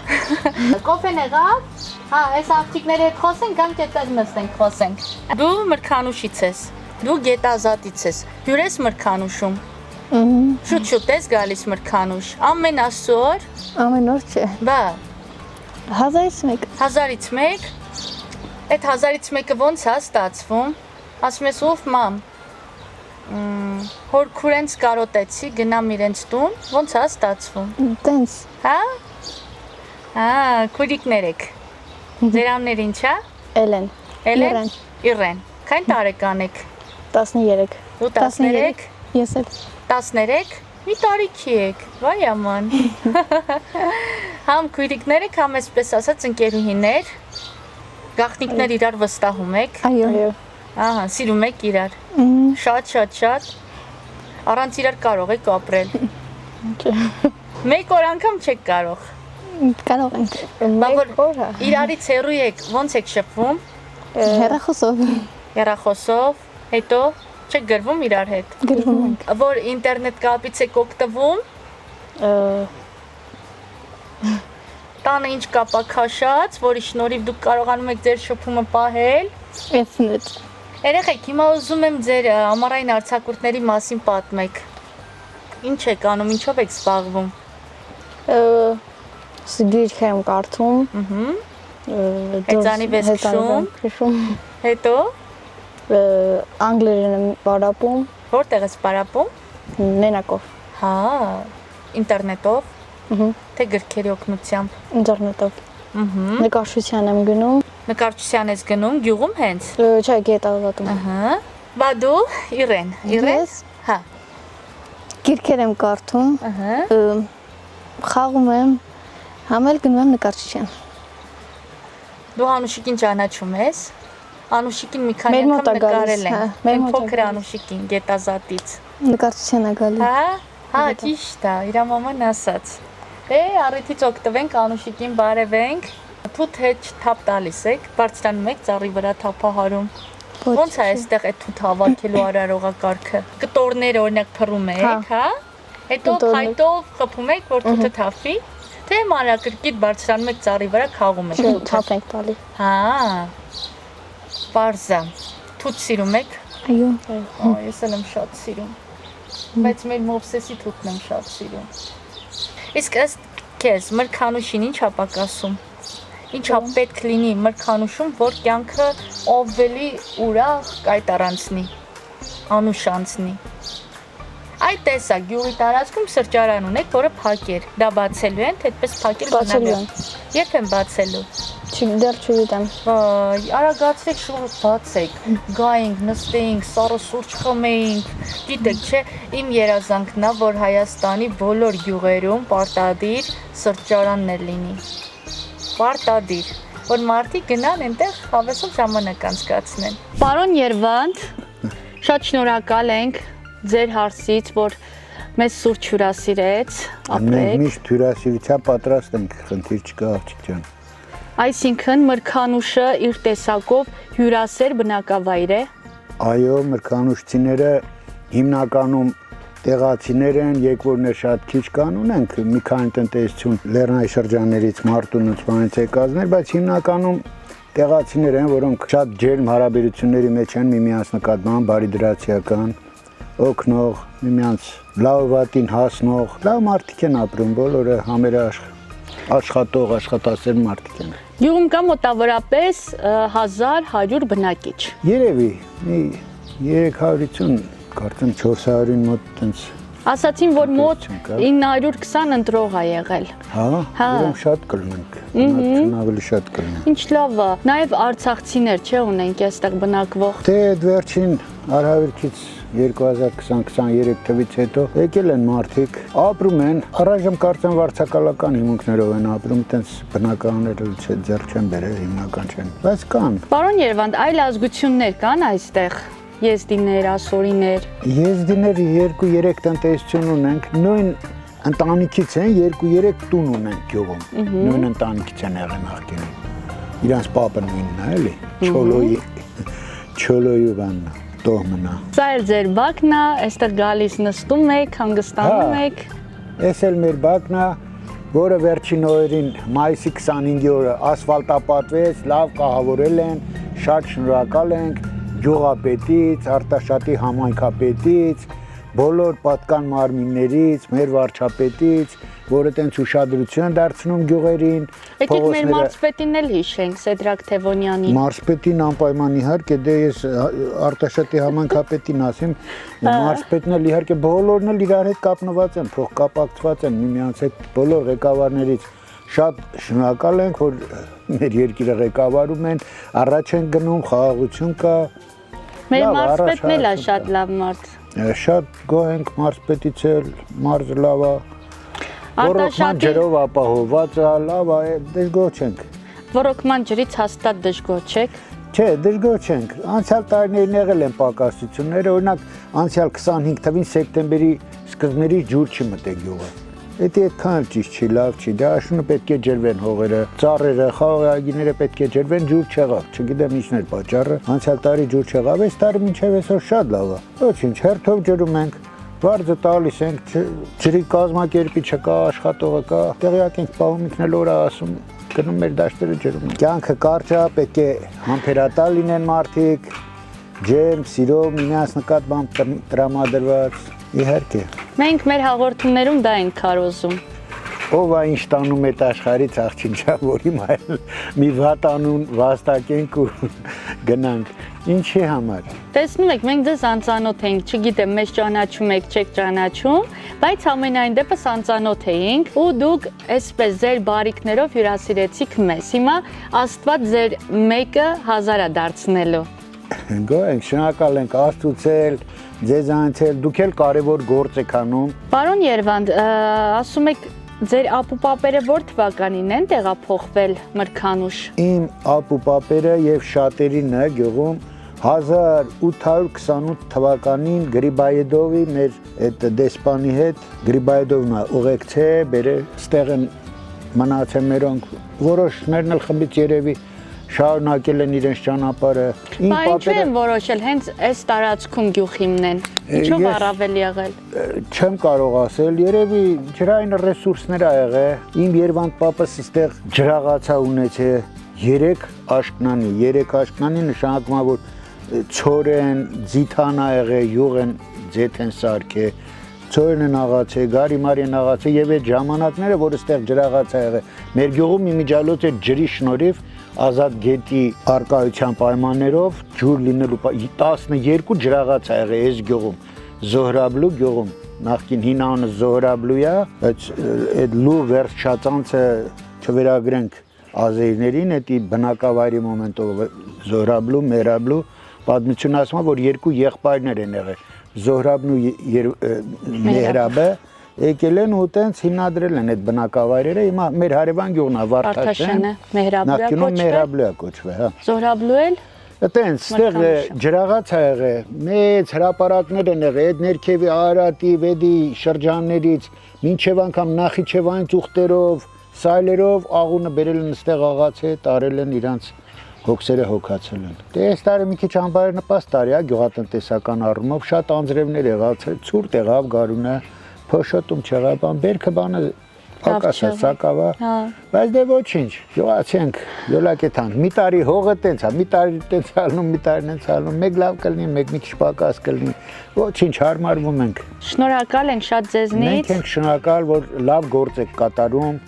Կոֆեն եղավ։ Հա, այս աղջիկների հետ խոսենք, կամ կետակ նստենք խոսենք։ Դու մրգանուշից ես, դու գետազատից ես, հյուր ես մրգանուշում։ Շուտ-շուտ ես գալիս մրգանուշ, ամեն ասոր։ Ամեն օր չէ։ Բա։ 1001։ 1001։ Այդ 1001-ը ոնց է ստացվում։ Ասում ես ով մամ։ Հոր քուրենց կարոտեցի, գնամ իրենց տուն, ոնց է ստացվում։ Տենց։ Հա։ Քուրիկներ եք։ Ձեր անունները ինչ է։ Էլեն։ Էլեն։ Իրեն։ Քանի տարեկան եք։ 13։ Դու 13։ Ես էլ 13։ Մի տարիքի եք։ Վայ աման։ Համ քույրիկներ եք, համ այսպես ասած ընկերուհիներ։ Գաղտնիքներ իրար վստահում եք։ Այո։ Ահա, սիրում եք իրար։ Շատ։ Առանց իրար կարող եք ապրել։ Մեկ օր անգամ չեք կարող։ Կարող ենք։ Բայց իրարից հեռու եք, ո՞նց եք շփվում։ Հեռախոսով։ Հեռախոսով, հետո չեք գրվում իրար հետ։ Գրվում ենք։ Որ ինտերնետ կապից եք օգտվում։ Տանը ինչ կապա քաշած, որի շնորհիվ դուք կարողանում եք ձեր շփումը պահել։ Էսնետ։ Երեխեք, հիմա ուզում եմ ձեր ամառային արձակուրդների մասին պատմեք։ Ինչ եք անում, ինչով եք զբաղվում։ Գիրք եմ կարդում։ Հեծանիվ ես քշում։ Հետո անգլերեն եմ պարապում։ Որտեղ ես պարապում։ Մենակով։ Հա, ինտերնետով։ Թե գրքերի օգնությամբ։ Ինտերնետով։ Նկարչության եմ գնում։ Նկարչության ես գնում, գյուղում հենց։ Չէ, գետազատում։ Բա դու Իրեն։ Իրեն։ Հա։ Գիրքեր եմ կարդում։ Խաղում եմ, համ էլ գնում եմ նկարչության։ Դու Անուշիկին ճանաչում ես։ Անուշիկին մի քանի անգամ նկարել են։ Այն փոքր Անուշիկին գետազատից։ Նկարչության է գալի։ Հա, ճիշտ է, իր մաման ասաց։ Առիթից օգտվենք, Անուշիկին բարևենք։ Թութ հետ թափ տալիս եք, բարձրանում եք ծառի վրա թափահարում։ Ոնց է այստեղ այդ թութ հավաքելու արարողակարգը։ Կտորները օրինակ փռում եք, հա։ Հետո փայտով խփում եք, որ թութը թափվի։ Թե մանրակրկիտ բարձրանում եք ծառի վրա խաղում եք թութը։ Թափ ենք տալի։ Հա։ Պարզա։ Թութ սիրում եք։ Այո։ Ես էլ եմ շատ սիրում։ Բայց մեր Մովսեսի թութն եմ շատ սիրում։ Իսկ ըստ քեզ մրգանուշին ինչ է պակասում։ ինչա պետք լինի մրգանուշում, որ կյանքը ավելի ուրախ կայտարանցնի, անուշ անցնի։ Այդ տեսակ գյուղի տարածքում սրճարան ունեք, որը փակեր։ Դա բացելու են, թե այդպես փակել բնավ։ Երբ են բացելու։ Դեռ չգիտեմ։ Վայ, արագացրեք շուտ բացեք։ Գայինք, նստեինք, սառը սուրճ խմեինք։ Գիտեք, չէ, իմ երազանքն է, որ Հայաստանի բոլոր գյուղերում պարտադիր սրճարաններ լինի։ Պարտադիր, որ մարդիկ գնան այնտեղ հավեսով ժամանակ անցկացնեն։ Պարոն Երվանդ, շատ շնորհակալ ենք ձեր հարցից, որ մեզ սուրճ հյուրասիրեց, ապրեք։ Մենք միշտ հյուրասիրության պատրաստ ենք, խնդիր չկա աղջիկ ջան։ Այսինքն մրգանուշը իր տեսակով հյուրասեր բնակավայր է։ Այո, մրգանուշցիները հիմնականում տեղացիներ են, եկվորներ շատ քիչ կան, ունենք մի քանի տնտեսություն լեռնային շրջաններից Մարտունից բանից եկածներ, բայց հիմնականում տեղացիներ են, որոնք շատ ջերմ հարաբերությունների մեջ են միմյանց նկատմամբ, բարիդրացիական, օգնող, միմյանց լավ վատին հասնող, լավ մարդիկ են ապրում, բոլորը համերաշխատող, աշխատասեր մարդիկ են։ Գյուղում կա մոտավորապես 1100 բնակիչ։ Երևի, մի 350, կարծեմ 400-ին մոտ տենց։ Ասացին, որ մոտ 920 ընտրող է եղել։ Հա, որոնք շատ կլինենք, ավելի շատ կլինենք։ Ինչ լավ է, նաև արցախցիներ չէ ունենք այստեղ բնակվող։ Դե այդ վերջին արհավիրքից 2020-23 թվից հետո եկել են մարդիկ, ապրում են, առայժմ կարծեմ վարձակալական հիմունքներով են ապրում, տենց բնականները ձեռք չեն բերել, հիմնական չեն, բայց կան։ Պարոն Երվանդ, այլ ազգություններ կան այստեղ, եզդիներ, ասորիներ։ Եզդիներ 2-3 տնտեսություն ունենք, նույն ընտանիքից են, 2-3 տուն ունենք գյուղում, նույն ընտանիքից են եղել նախկինում։ Իրանց պապը նույնն է, էլի, Չոլոյու բանն է։ Սա էլ ձեր բակն է, այստեղ գալիս նստում եք, հանգստանում եք։ Էս էլ մեր բակն է, որը վերջին օրերին մայիսի 25-ի օրը ասֆալտապատվեց, լավ կահավորել են, շատ շնորհակալ ենք գյուղապետից, Արտաշատի համայնքապետից, բոլոր պատկան մարմիններից, մեր վարչապետից, որը տենց ուշադրություն դարձնում գյուղերին, Եկեք մեր մարզպետին էլ հիշենք, Սեդրակ Թևոնյանին։ Մարզպետին անպայման իհարկե, դե ես Արտաշատի համայնքապետին ասեմ, մարզպետն էլ իհարկե բոլորն էլ իրար հետ կապնված են, փոխկապակցված են միմյանց հետ, բոլոր ղեկավարներից շատ շնորհակալ ենք, որ մեր երկիրը ղեկավարում են, առաջ են գնում, խաղաղություն կա։ Մեր մարզպետն էլ է շատ լավ մարդ։ Շատ գոհ ենք մարզպետից էլ, մարզը լավ է, ոռոգման ջրով ապահովված է, լավ է, դժգոհ չենք։ Ոռոգման ջրից հաստատ դժգոհ չեք։ Չէ, դժգոհ չենք, անցյալ տարիներին եղել են պակասությունները, օրինակ անցյալ 25 թվին սեպտեմբերի սկզբներից ջուր չի մտել գյուղը։ Դա այդքան էլ ճիշտ չի, լավ չի, դա աշունը պետք է ջրվեն հողերը, ծառերը, խաղողագիները պետք է ջրվեն, ջուր չեղավ, չգիտեմ ինչն էր պատճառը, անցյալ տարի ջուր չեղավ, այս տարի մինչև այսօր շատ լավ է, ոչինչ, հերթով ջրում ենք, վարձը տալիս ենք, ջրի կազմակերպի չկա, աշխատողը կա, տեղյակ ենք պահում ինքն էլ օր ասում, գնում մեր դաշտերը ջրում ենք։ Կյանքը կարճ է, պետք է համբերատար լինեն մարդիկ, ջերմ, սիրով, միմյանց նկատմամբ տրամադրված, իհարկե։ Մենք մեր հաղորդումներում դա ենք քարոզում։ Ով է ինչ տանում այդ աշխարհից աղջիկ ջան, որ հիմա մի վատ անուն վաստակենք ու գնանք։ Ինչի համար։ Տեսնում եք, մենք ձեզ անծանոթ ենք, չգիտեմ, մեզ ճանաչում եք, չեք ճանաչում, բայց ամենայն դեպս անծանոթ էինք ու դուք այսպես ձեր բարիքներով հյուրասիրեցիք մեզ։ Հիմա Աստված ձեր մեկը 1000-ը դարձնելու։ Գոհ ենք, շնորհակալ ենք Աստծուցել, ձեզանից էլ, դուք էլ կարևոր գործ եք անում։ Պարոն Երվանդ, ասում եք ձեր ապուպապերը որ թվականին են տեղափոխվել Մրգանուշ։ Իմ ապուպապերը եւ շատերինը գյուղում 1828 թվականին Գրիբայեդովի մեր այդ դեսպանի հետ Գրիբայեդովն ուղեկցե բերել, ստեղ են մնացել մերոնք, որոշներն էլ խմբից երևի շարունակել են իրենց ճանապարհը։ Բայց ինչու են որոշել հենց այս տարածքում գյուղ հիմնեն։ Ինչով առավել եղել։ Չեմ կարող ասել, երևի ջրային ռեսուրսներ ա եղել։ Իմ Երվանդ պապս այստեղ ջրաղացա ունեցե 3 աշկնանի, նշանակում է որ ցորեն, ձիթան ա եղել, յուղ են ձեթ են սարքել, Ծորեն աղացե, Գարի Մարիան աղացե եւ այդ ժամանակները, որ այստեղ ջրաղաց ա եղել։ Մեր գյուղում իմիջիալոց է ջրի շնորհիվ ազատ գետի արկայության պայմաններով ջուր լինելու 12 ջրաղաց ա եղել այս գյուղում, Զոհրաբլու գյուղում։ Նախկին հին անունը Զոհրաբլու է, այդ լու վերջացանցը չվերագրենք ազերիներին, էդի բնակավայրի մոմենտով Զոհրաբլու, Մերաբլու պատմություն ասում է, որ երկու եղբայրներ են եղել։ Զոհրաբն ու Մեհրաբը եկել են ու տենց հիմնադրել են այդ բնակավայրերը, հիմա մեր հարևան գյուղն է Վարդաշենը, նախկինում Մեհրաբլու է կոչվել, հա։ Զոհրաբլու էլ Տենց, ստեղ ջրաղաց ա եղել, մեծ հրապարակներ են եղել, այդ ներքևի Արարատի, Վեդի շրջաններից, մինչև անգամ Նախիջևային ծուխտերով, սայլերով աղունը բերել են ստեղ աղացե, տարել են իրանց հոգսերը հոգացել են։ Դե այս տարի մի քիչ անբարի նպաստ տարի է գյուղատնտեսական առումով, շատ անձրևներ եղավ, ցուրտ եղավ գարունը, փոշոտում չեղավ, բերքը բանը պակաս է, սակավ է, բայց դե ոչինչ, գյուղացենք, յոլակեթանք, մի տարի հողը տենց է, մի տարի տենց ալնում, մի տարին տենց ալնում, մեկ լավ կլինի, մեկ մի քիչ պակաս կլինի, ոչինչ, հարմարվում ենք։ Շնորհակալ ենք շատ ձեզնից։ Մենք ենք շնորհակալ, որ լավ գործ եք կատարում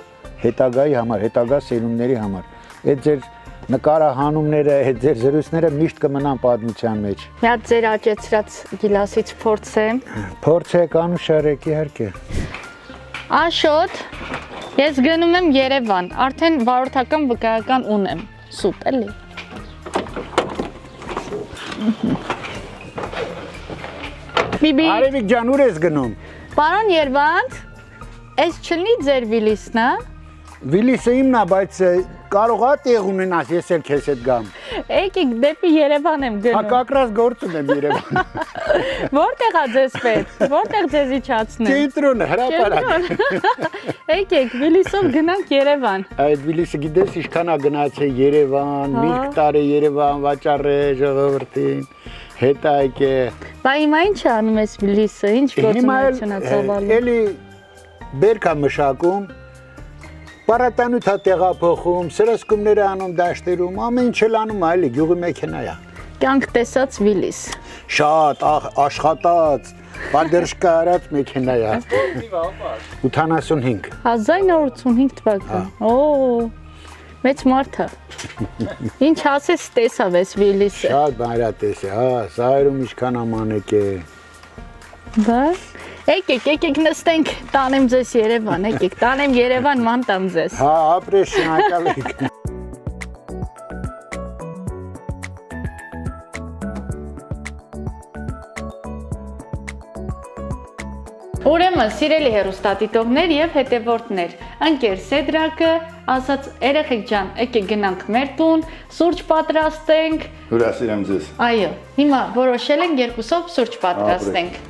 հետագայի համար, հետագա սերունդների համար։ Այդ ձեր նկարահանումները, այդ ձեր զրույցները միշտ կմնան պատմության մեջ։ Մի հատ ձեր աճեցրած գիլասից փորձեմ։ Փորձեք անուշարեք իհարկե։ Աշոտ, ես գնում եմ Երևան, արդեն վարորդական վկայական ունեմ։ Սուտ էլի։ Բիբի։ Արևիկ ջան, ուր ես գնում։ Պարոն Երվանդ, այս չլինի ձեր Վիլիսն, հա։ Վիլիսը իմն է, բայց կարող է տեղ ունենաս, ես էլ քեզ հետ գամ։ Եկեք դեպի Երևան եմ գնում։ Հակակրած գործ ունեմ Երևան։ Որտեղ է ձեզ պետք, որտեղ ձեզ իջացնեմ։ Կենտրոնը, հրապարակ։ Եկեք, Վիլիսով գնանք Երևան։ Այդ Վիլիսը գիտես ինչքան է գնացել Երևան, միրգ տարե Երևան, վաճառե ժողովրդին, հետ այկե։ Բա հիմա ինչ անում ես Վիլիսը, ինչ գործունեություն է ծավալում։ Էլի բերքա մշակում, պարատանութա տեղափոխում, սրասկումներ անում դաշտերում, ամեն ինչ էլ անում այլի գյուղի մեքենա է։ Կյանք տեսած Վիլիս։ Շատ աշխատած, պատերժկա արած մեքենա է։ 85։ 1985 թվական։ Օ, մեծ մարդ է։ Ինչ ասես տեսավ ես Վիլիսը։ Շատ բարատես է, հա, սայրում ինչքան ամանեք է։ Բա Եկեք նստենք, տանեմ ձեզ Երևան, եկեք, տանեմ Երևան, ման տամ ձեզ։ Հա, ապրես շնորհակալ եք։ Ուրեմն, սիրելի հեռուստադիտողներ եւ հետևորդներ, ընկեր Սեդրակը ասաց երեխեք ջան, եկեք գնանք մեր տուն, սուրճ պատրաստենք։ Հյուրասիրեմ ձեզ։ Այո, հիմա որոշել ենք երկուսով սուրճ պատրաստենք։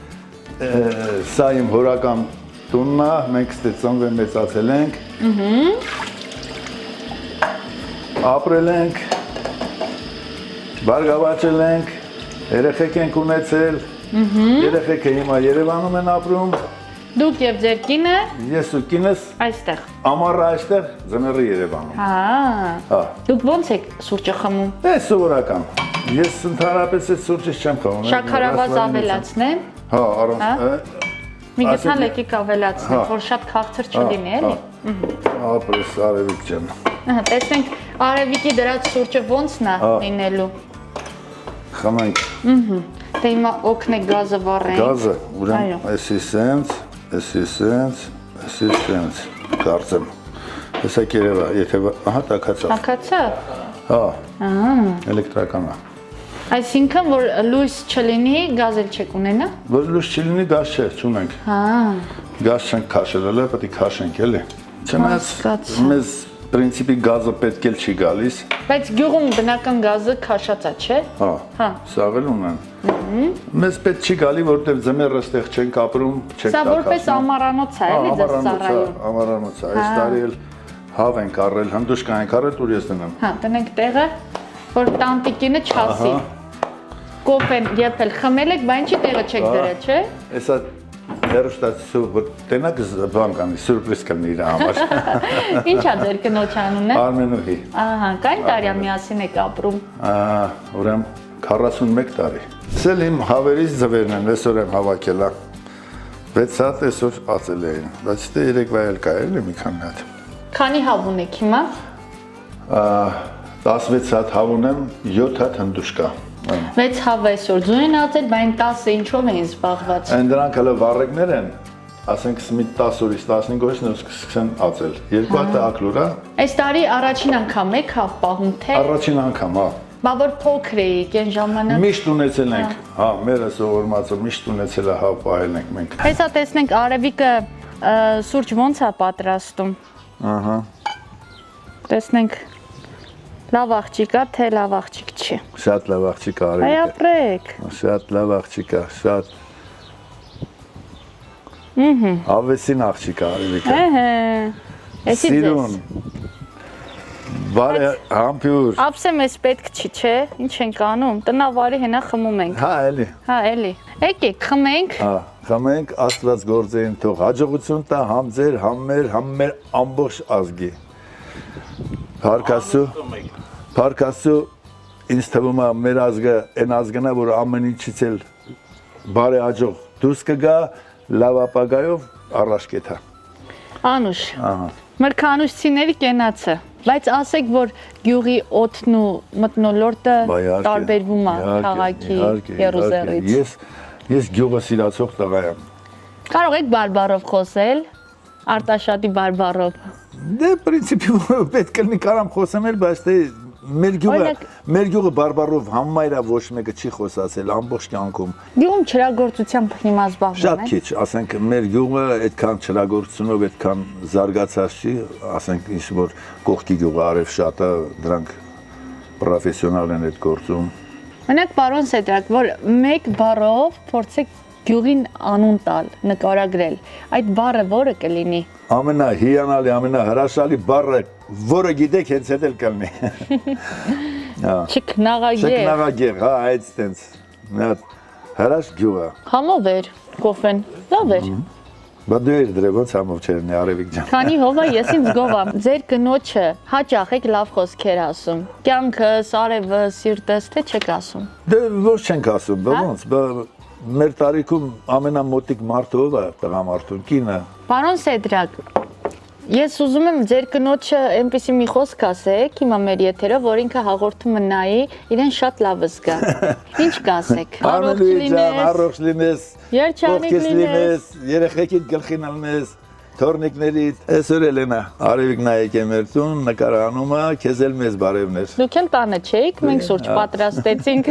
Սա իմ հորական տունն է, մենք ստեցանք ու մեծացել ենք։ Ապրել ենք, բարգավաճել ենք, երեխեք ենք ունեցել, երեխեքը հիմա Երևանում են ապրում։ Դուք եւ ձեր կինը։ Ես ու կինս այստեղ։ Ամառը այստեղ, ձմեռը Երևանում։ Հա։ Դուք ո՞նց եք սուրճը խմում։ Էս սովորական։ Ես ընդհանրապես այդ սուրճը չեմ խմում։ Շաքարավազ ավելացնեմ։ Հա, առանց։ Մի գցան լեկիկ ավելացնեմ, որ շատ քաղցր չլինի, էլի։ Ապրես Արևիկ ջան։ Տեսնենք Արևիկի դրած սուրճը ո՞նցն է լինելու։ Խմենք։ Դե հիմա օգնեք գազը վառենք։ Գազը, ուրեմն էսի սենց, էսի սենց, էսի սենց, կարծեմ։ Հեսա կերևա, եթե ահա տակացավ։ Տակացա։ Հա։ Էլեկտրական է։ Այսինքն որ լույս չլինի, գազ էլ չեք ունենա։ Որ լույս չլինի, գազ չէ, չունենք։ Հա։ Գազ չենք քաշել, էլի պետք է քաշենք, էլի։ Չնայած մեզ պրինցիպի գազը պետք էլ չի գալիս։ Բայց գյուղում բնական գազը քաշած է, չէ։ Հա։ Սաղ էլ ունեն։ Մեզ պետք չի գալի, որտեղ ձմեռը ստեղ չենք ապրում, չենք տակացնում։ Սա որպես ամառանոց է, էլի ձեզ ծառայում։ Ամառանոց է, այս տարի էլ հավ ենք առել, հնդուշկա ենք առել, տուր ես տնեմ։ Հա, տնենք տեղը, որ տանտիկինը չասի։ Կոպեն եփել, խմել եք, բայց ինչի տեղը չեք դրել, չէ։ Էսա հերոստացիու որ տենակ բան կանի, սուրպրիզ կանի իր համար։ Ինչա ձեր կնոջ անունը։ Արմենուհի։ Ահա, կային տարի միասին եք ապրում։ Ուրեմն 41 տարի։ Սել իմ հավերից ձվերն են, այսօր եմ հավաքել, 6 հատ այսօր ածել էին, բայց դե 3-վա էլ կա էլի մի քանի հատ։ Քանի հավ ունեք հիմա։ 16 հատ հավ ունեմ, 7 հատ հնդուշկա։ 6 հավ այսօր ձու են ածել, բայց 10-ը ինչով էին զբաղված։ Այն դրանք հələ վառեկներ են, ասենք մի 10 օրից 15 օրից նույնիսկ սկսեն ածել։ 2 հատը ակլուր է։ Այս տարի առաջին անգամ եք հավ պահում թե։ Առաջին անգամ, հա։ Բա որ փոքր էիք այն ժամանակ։ Միշտ ունեցել ենք, հա, մեր սովորմացը միշտ ունեցել է հավ պահել ենք մենք։ Հեսա տեսնենք Արևիկը սուրճ ոնց է պատրաստում։ Ահա։ Տեսնենք լավ աղջիկ է, թե լավ աղջիկ չի։ Շատ լավ աղջիկ է Արևիկը։ Այ ապրեք։ Շատ լավ աղջիկ է, շատ։ Ավեսին աղջիկ է Արևիկը։ Էսի ձեզ։ Բարը համբյուր։ Ապսեմ էս պետք չի, չէ՞։ Ինչ ենք անում։ Տնավարի հենա խմում ենք։ Հա, էլի։ Հա, էլի։ Եկեք խմենք։ Հա, խմենք, Աստված գործերին թող հաջողություն տա համ ձեր, համ մեր ամբողջ ազգի։ Փառք Աստծո, ինձ թվում է մեր ազգը այն ազգն է, որ ամեն ինչից էլ բարի հաջող դուրս կգա, լավ ապագայով առաջ կեթա։ Անուշ։ Մրգանուշցիների կենացը, բայց ասեք, որ գյուղի օդն ու մթնոլորտը տարբերվում է քաղաքի Երուսաղեմից։ Ես գյուղը սիրացող տղա եմ։ Կարող եք բարբառով խոսել, Արտաշատի բարբառով։ Դե պրինցիպի պետք է լինի կարամ խոսեմ էլ, բայց դե մեր գյուղը բարբառով համայրա ոչ մեկը չի խոսացել ամբողջ կյանքում։ Գյուղում չրագործությամբ հիմա զբաղվում Շատ քիչ, ասենք մեր գյուղը այդքան չրագործությունով այդքան զարգացած չի, ասենք ինչ որ կողքի գյուղը Արևշատը դրանք պրոֆեսիոնալ են այդ գործում։ Մենակ պարոն Սեդրակ, որ մեկ բառով փորձեք գյուղին անուն տալ, նկարագրել։ Այդ բառը որը կլինի։ Ամենահիանալի, ամենահրաշալի բառը, որը գիտեք, հենց հետ էլ կլինի։ Չքնաղագեղ։ Չքնաղագեղ, հա, այդ տենց։ Մի հատ հրաշ գյուղ է։ Համով էր, կոֆեն, լավ էր։ Բա դու ես դրե ոնց համով չերնի Արևիկ ջան։ Քանի հովա ես ինձ գովամ։ Ձեր կնոջը հաճախ եք լավ խոսքեր ասում։ Կյանքս, արևը, սիրտս, թե չեք ասում։ Դե ոչ չենք ասում, բա ոնց, բա մեր տարիքում ամենամոտիկ մարդը ով է տղամարդուն, կինը։ Պարոն Սեդրակ, ես ուզում եմ ձեր կնոջը այնպեսի մի խոսք ասեք հիմա մեր եթերով, որ ինքը հաղորդումը նայի, իրեն շատ լավ զգա։ Ինչ կասեք։ Առողջ լինես, կողքես լինես, երեխեքիդ գլխին ալնես, թորնիկներիդ, այսօր էլ ենա, Արևիկ նայեք է մեր տուն, նկարանում է, քեզ էլ մեզ բարևներ։ Դուք էլ տանը չէիք, մենք սուրճ պատրաստեցինք։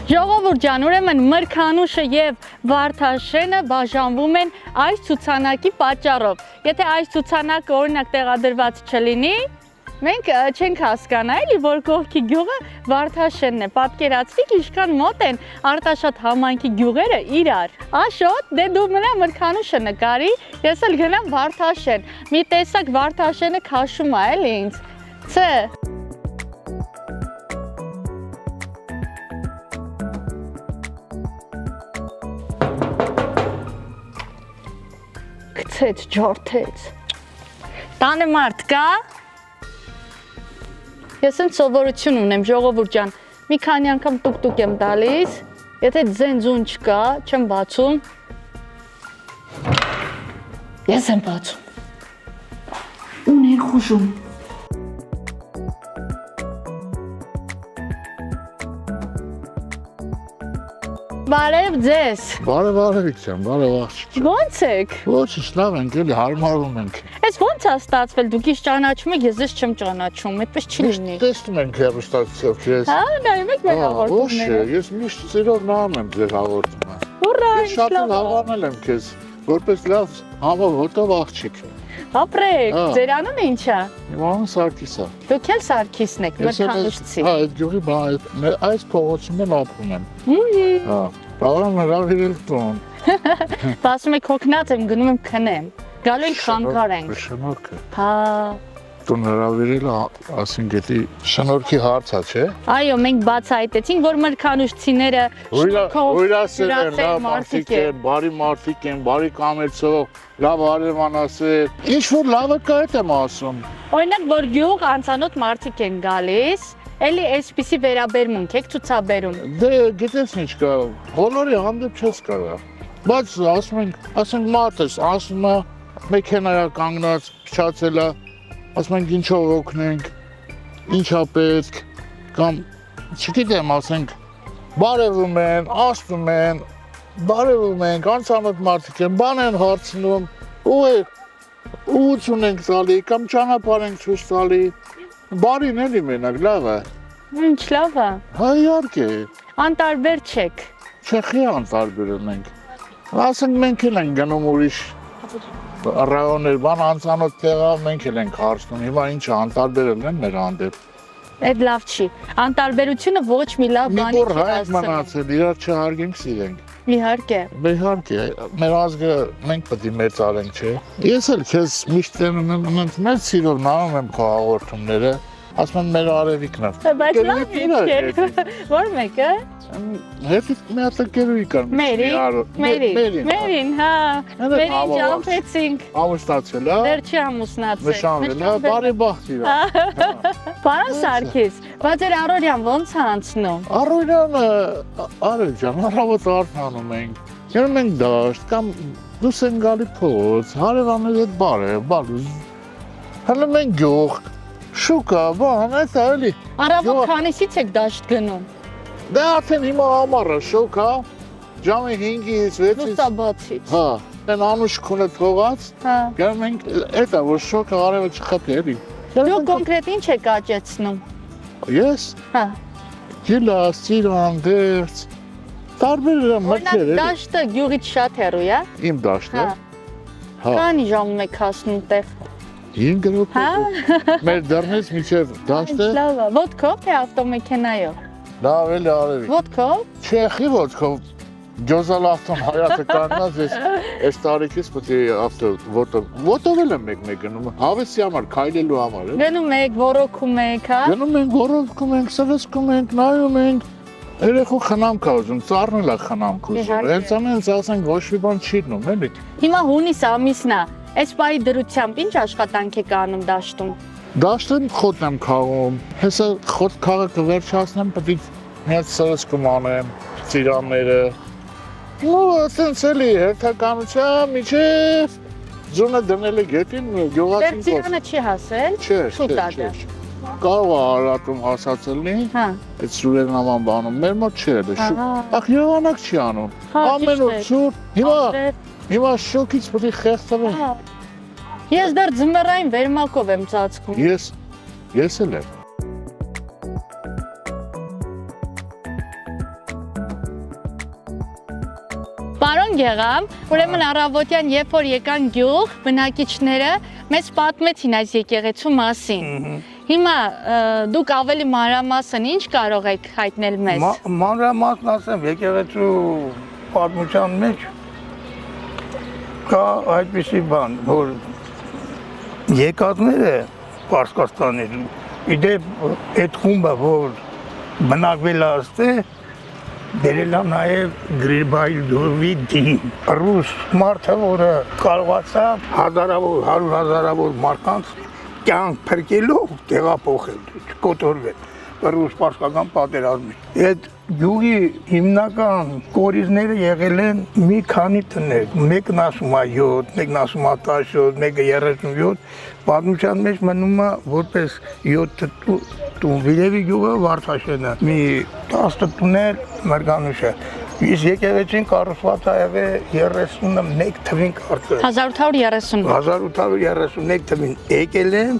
Ժողովուրդ ջան, ուրեմն Մրգանուշը եւ Վարդաշենը բաժանվում են այս ցուցանակի պատճառով։ Եթե այս ցուցանակը օրինակ տեղադրված չլինի, մենք չենք հասկանա էլի, որ կողքի գյուղը Վարդաշենն է։ Պատկերացրիք, ինչքան մոտ են Արտաշատ համայնքի գյուղերը իրար։ Աշոտ, դե դու մնա Մրգանուշը նկարի, ես էլ գնամ Վարդաշեն։ Մի տեսակ Վարդաշենը քաշում է էլի ինձ։ Չէ։ Գցեց, ջորթեց։ Տանը մարդ կա։ Ես եմ սովորություն ունեմ, ժողովուրդ ջան, մի քանի անգամ տուկ-տուկ եմ տալիս, եթե ձեն-ձուն չկա, չեմ բացում։ Ես եմ բացում։ Ու ներխուժում։ Բարև ձեզ։ Բարև Արևիկ ջան, բարև աղջիկ։ Ո՞նց եք։ Ոչինչ, լավ ենք, էլի հարմարում ենք։ Այս ո՞նց է ստացվել, դուք ինձ ճանաչում եք, ես ձեզ չեմ ճանաչում, այդպես չի լինի։ Տեսնում ենք հեռուստացիով, քեզ։ Հա, նայում եք մեր հաղորդումները։ Ոչ, ես միշտ ծիրով նայում եմ ձեր հաղորդումը։ Ուռա, շատ հավանել եմ քեզ, որպես լավ համով հոտով աղջիկ։ Ապրեք, ձեր անունը ինչ է։ Իմ անունը Սարգիս է։ Դուք էլ Սարգիսն եք, Մրգանուշցի։ Հա, այդ գյուղի այս փողոցում եմ ապրում եմ։ Հա, բավական հրավիրել տուն։ Ասում եք հոգնած եմ, գնում եմ քնեմ։ Գալու ենք խանգար ենք։ Շնորհքը։ Հա։ Տուն հրավիրելը, ասենք, էլի շնորհքի հարց է, չէ։ Այո, մենք բացահայտեցինք, որ մրգանուշցիները Ուրասեր են, լավ մարդիկ են, բարի մարդիկ են, բարի կամեցող, լավ արևանասեր։ Ինչ որ լավը կա այդ եմ ասում։ Օրինակ, որ գյուղ անծանոթ մարդիկ են գալիս, էլի այսպիսի վերաբերմունք եք ցուցաբերում։ Դե գիտես ինչ կա, բոլորի հանդեպ չես կարող։ Բայց ասենք մարդը ասում է մեքենայա կանգնած, փչացել է, ասում ենք ինչով օգնենք, ինչա պետք, կամ չգիտեմ, ասենք բարևում են, ասում են, բարևում ենք, անծանոթ մարդիկ են, բան են հարցնում, ուղղություն ենք տալի, կամ ճանապարհ ենք ցույց տալի, բարին էլի մենակ լավ է։ Ինչ լավ է։ Հա իհարկե։ Անտարբեր չեք։ Չեխի անտարբեր ենք։ Ասենք մենք էլ ենք գնում ուրիշ ռայոններ, բան անծանոթ տեղա մենք էլ ենք հարցնում, հիմա ինչ անտարբերել են մեր հանդեպ։ Այդ լավ չի։ Անտարբերությունը ոչ մի լավ բանի չի դասում։ Մի հայ մնացել, իրար չհարգենք, սիրենք։ Իհարկե։ Իհարկե, մեր ազգը մենք պետք է մեծարենք, չէ։ Ես էլ քեզ միշտ մեծ սիրով նայում եմ քո հաղորդումները, ասում եմ մեր արևիկն է։ Բայց լավ է։ Որ մեկը։ Հետո մի հատ կերուի կար։ Մերին, հա։ Մերին ճամփեցինք։ Ամուսնացել, հա։ Դեռ չի ամուսնացել։ Նշանվել, հա, բարի բախտ իրա։ Պարոն Սարգիս, բայց ձեր առօրյան ո՞նց է անցնում։ Առօրյանը, արել ջան, առավոտ արթնանում ենք։ Գնում ենք դաշտ կամ դուրս են գալի փոց, հարևանների հետ բարև, հնում ենք գյուղ, շուկա, բան, այդ էլի։ Առավոտ քանիսից եք դաշտ գնում։ Դե արդեն հիմա ամառը շոկ հա, ժամը 5-ից 6-ից լուսաբացից։ Հա, այն անուշ քունը թողած, գնում ենք, էտա որ շոկը արևը չխփի էլի։ Դուք կոնկրետ ինչ եք աճեցնում։ Ես։ Հա։ Գիլաս, ծիրան, դերձ, տարբեր մրգեր էլի։ Դաշտը գյուղից շատ հեռու է։ Իմ դաշտը։ Հա։ Քանի ժամում եք հասնում տեղ։ 5 րոպե։ Մեր դռնից մինչև դաշտը։ Լավ է։ Ոտքով թե ավտոմեքենայով։ Լավ էլի արևի։ Ոտքով։ Չեխի ոտքով։ Գյոզալախտում հայացը կանած այս տարիքից պետք է ոտով էլ եմ մեկ գնում, հավեսի համար, քայլելու համար։ Գնում եք, ոռոգում եք, հա։ Գնում ենք, ոռոգում ենք, սվսկում ենք, նայում ենք։ Երեխու խնամք ա ուզում, ծառնել ա խնամք ուզում։ Հենց ամենից ասենք ոչ մի բան չի դնում, էլի։ Հիմա հունիս ամիսն է։ Այս պահի դրությամբ ինչ աշխատանք եք անում դաշտում։ Դաշտում խոտն եմ քաղում։ Հեսա խոտ քաղաքը վերջացնեմ, պետք է մի հատ սրսկում անեմ, ծիրանները։ Ու ասենց էլի հերթականության միջև ձունը դնել է գետին գյուղացին կոչ։ Դեռ ծիրանը չի հասել։ Չէ։ Կարող է Արարատում հասածելնի, այդ սուրերն աման բանում, մեր մոտ չէ էլ շուտ։ Ախ եղանակ չի անում, ամեն օր սուր, հիմա շոկից պետք է խեղդվեմ։ Ես դեռ ձմեռային վերմակով եմ ծածկում։ Ես էլ եմ։ Պարոն Գեղամ, ուրեմն առավոտյան երբ որ եկան գյուղ, բնակիչները մեզ պատմեցին այս եկեղեցու մասին։ Հիմա դուք ավելի մանրամասն ինչ կարող եք հայտնել մեզ։ Մանրամասն ասեմ, եկեղեցու պատմության մեջ կա այդպիսի բան, որ եկածները Պարսկաստանից, իդեպ այդ խումբը, որ բնակվել է աստե, բերել է նաև Գրիբայլդովի դին։ Ռուս մարդը, որը կարողացավ հազարավոր, 100,000-ավոր մարդկանց կյանք փրկելով տեղափոխել, կոտորվել ռուս-պարսկական պատերազմից։ Այդ գյուղի հիմնական կորիզները եղել են մի քանի տներ, մեկն ասում է 7, մեկն ասում է 17, մեկը 37, պատմության մեջ մնում է որպես 7 տուն, Վիլևի գյուղը Վարդաշենը, մի 10 տուներ Մարգանուշը, իսկ եկեղեցին կառուցված է եղել 31 թվին կարծես։ 1831 թվին եկել են,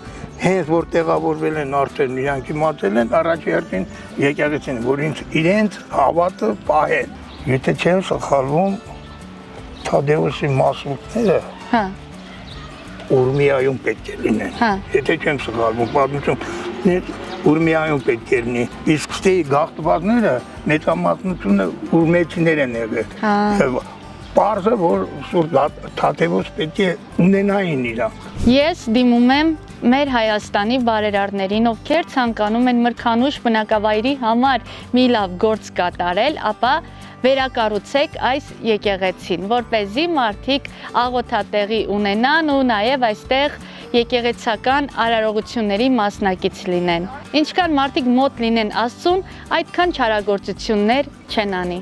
հենց որ տեղավորվել են արդեն իրանք իմացել են առաջի հերթին եկեղեցին, որ իրենց հավատը պահեն։ Եթե չեմ սխալվում, Թադեոսի մասնիկները Ուրմիայում պետք է լինեն։ Եթե չեմ սխալվում, պատմություն Ուրմիայում պետք է լինի։ Իսկ ստի գաղթվածները մեծամասնությունը ուրմեցիներ են եղել։ Պարզը, որ Սուրբ Թադեոս պետք է ունենային իրանք։ Ես դիմում եմ մեր Հայաստանի բարերարներին, ովքեր ցանկանում են մրգանուշ բնակավայրի համար մի լավ գործ կատարել, ապա վերակառուցեք այս եկեղեցին, որպեսզի մարդիկ աղոթատեղի ունենան ու նաև այստեղ եկեղեցական արարողությունների մասնակից լինեն։ Ինչքան մարդիկ մոտ լինեն Աստծուն, այդքան չարագործություններ չեն անի։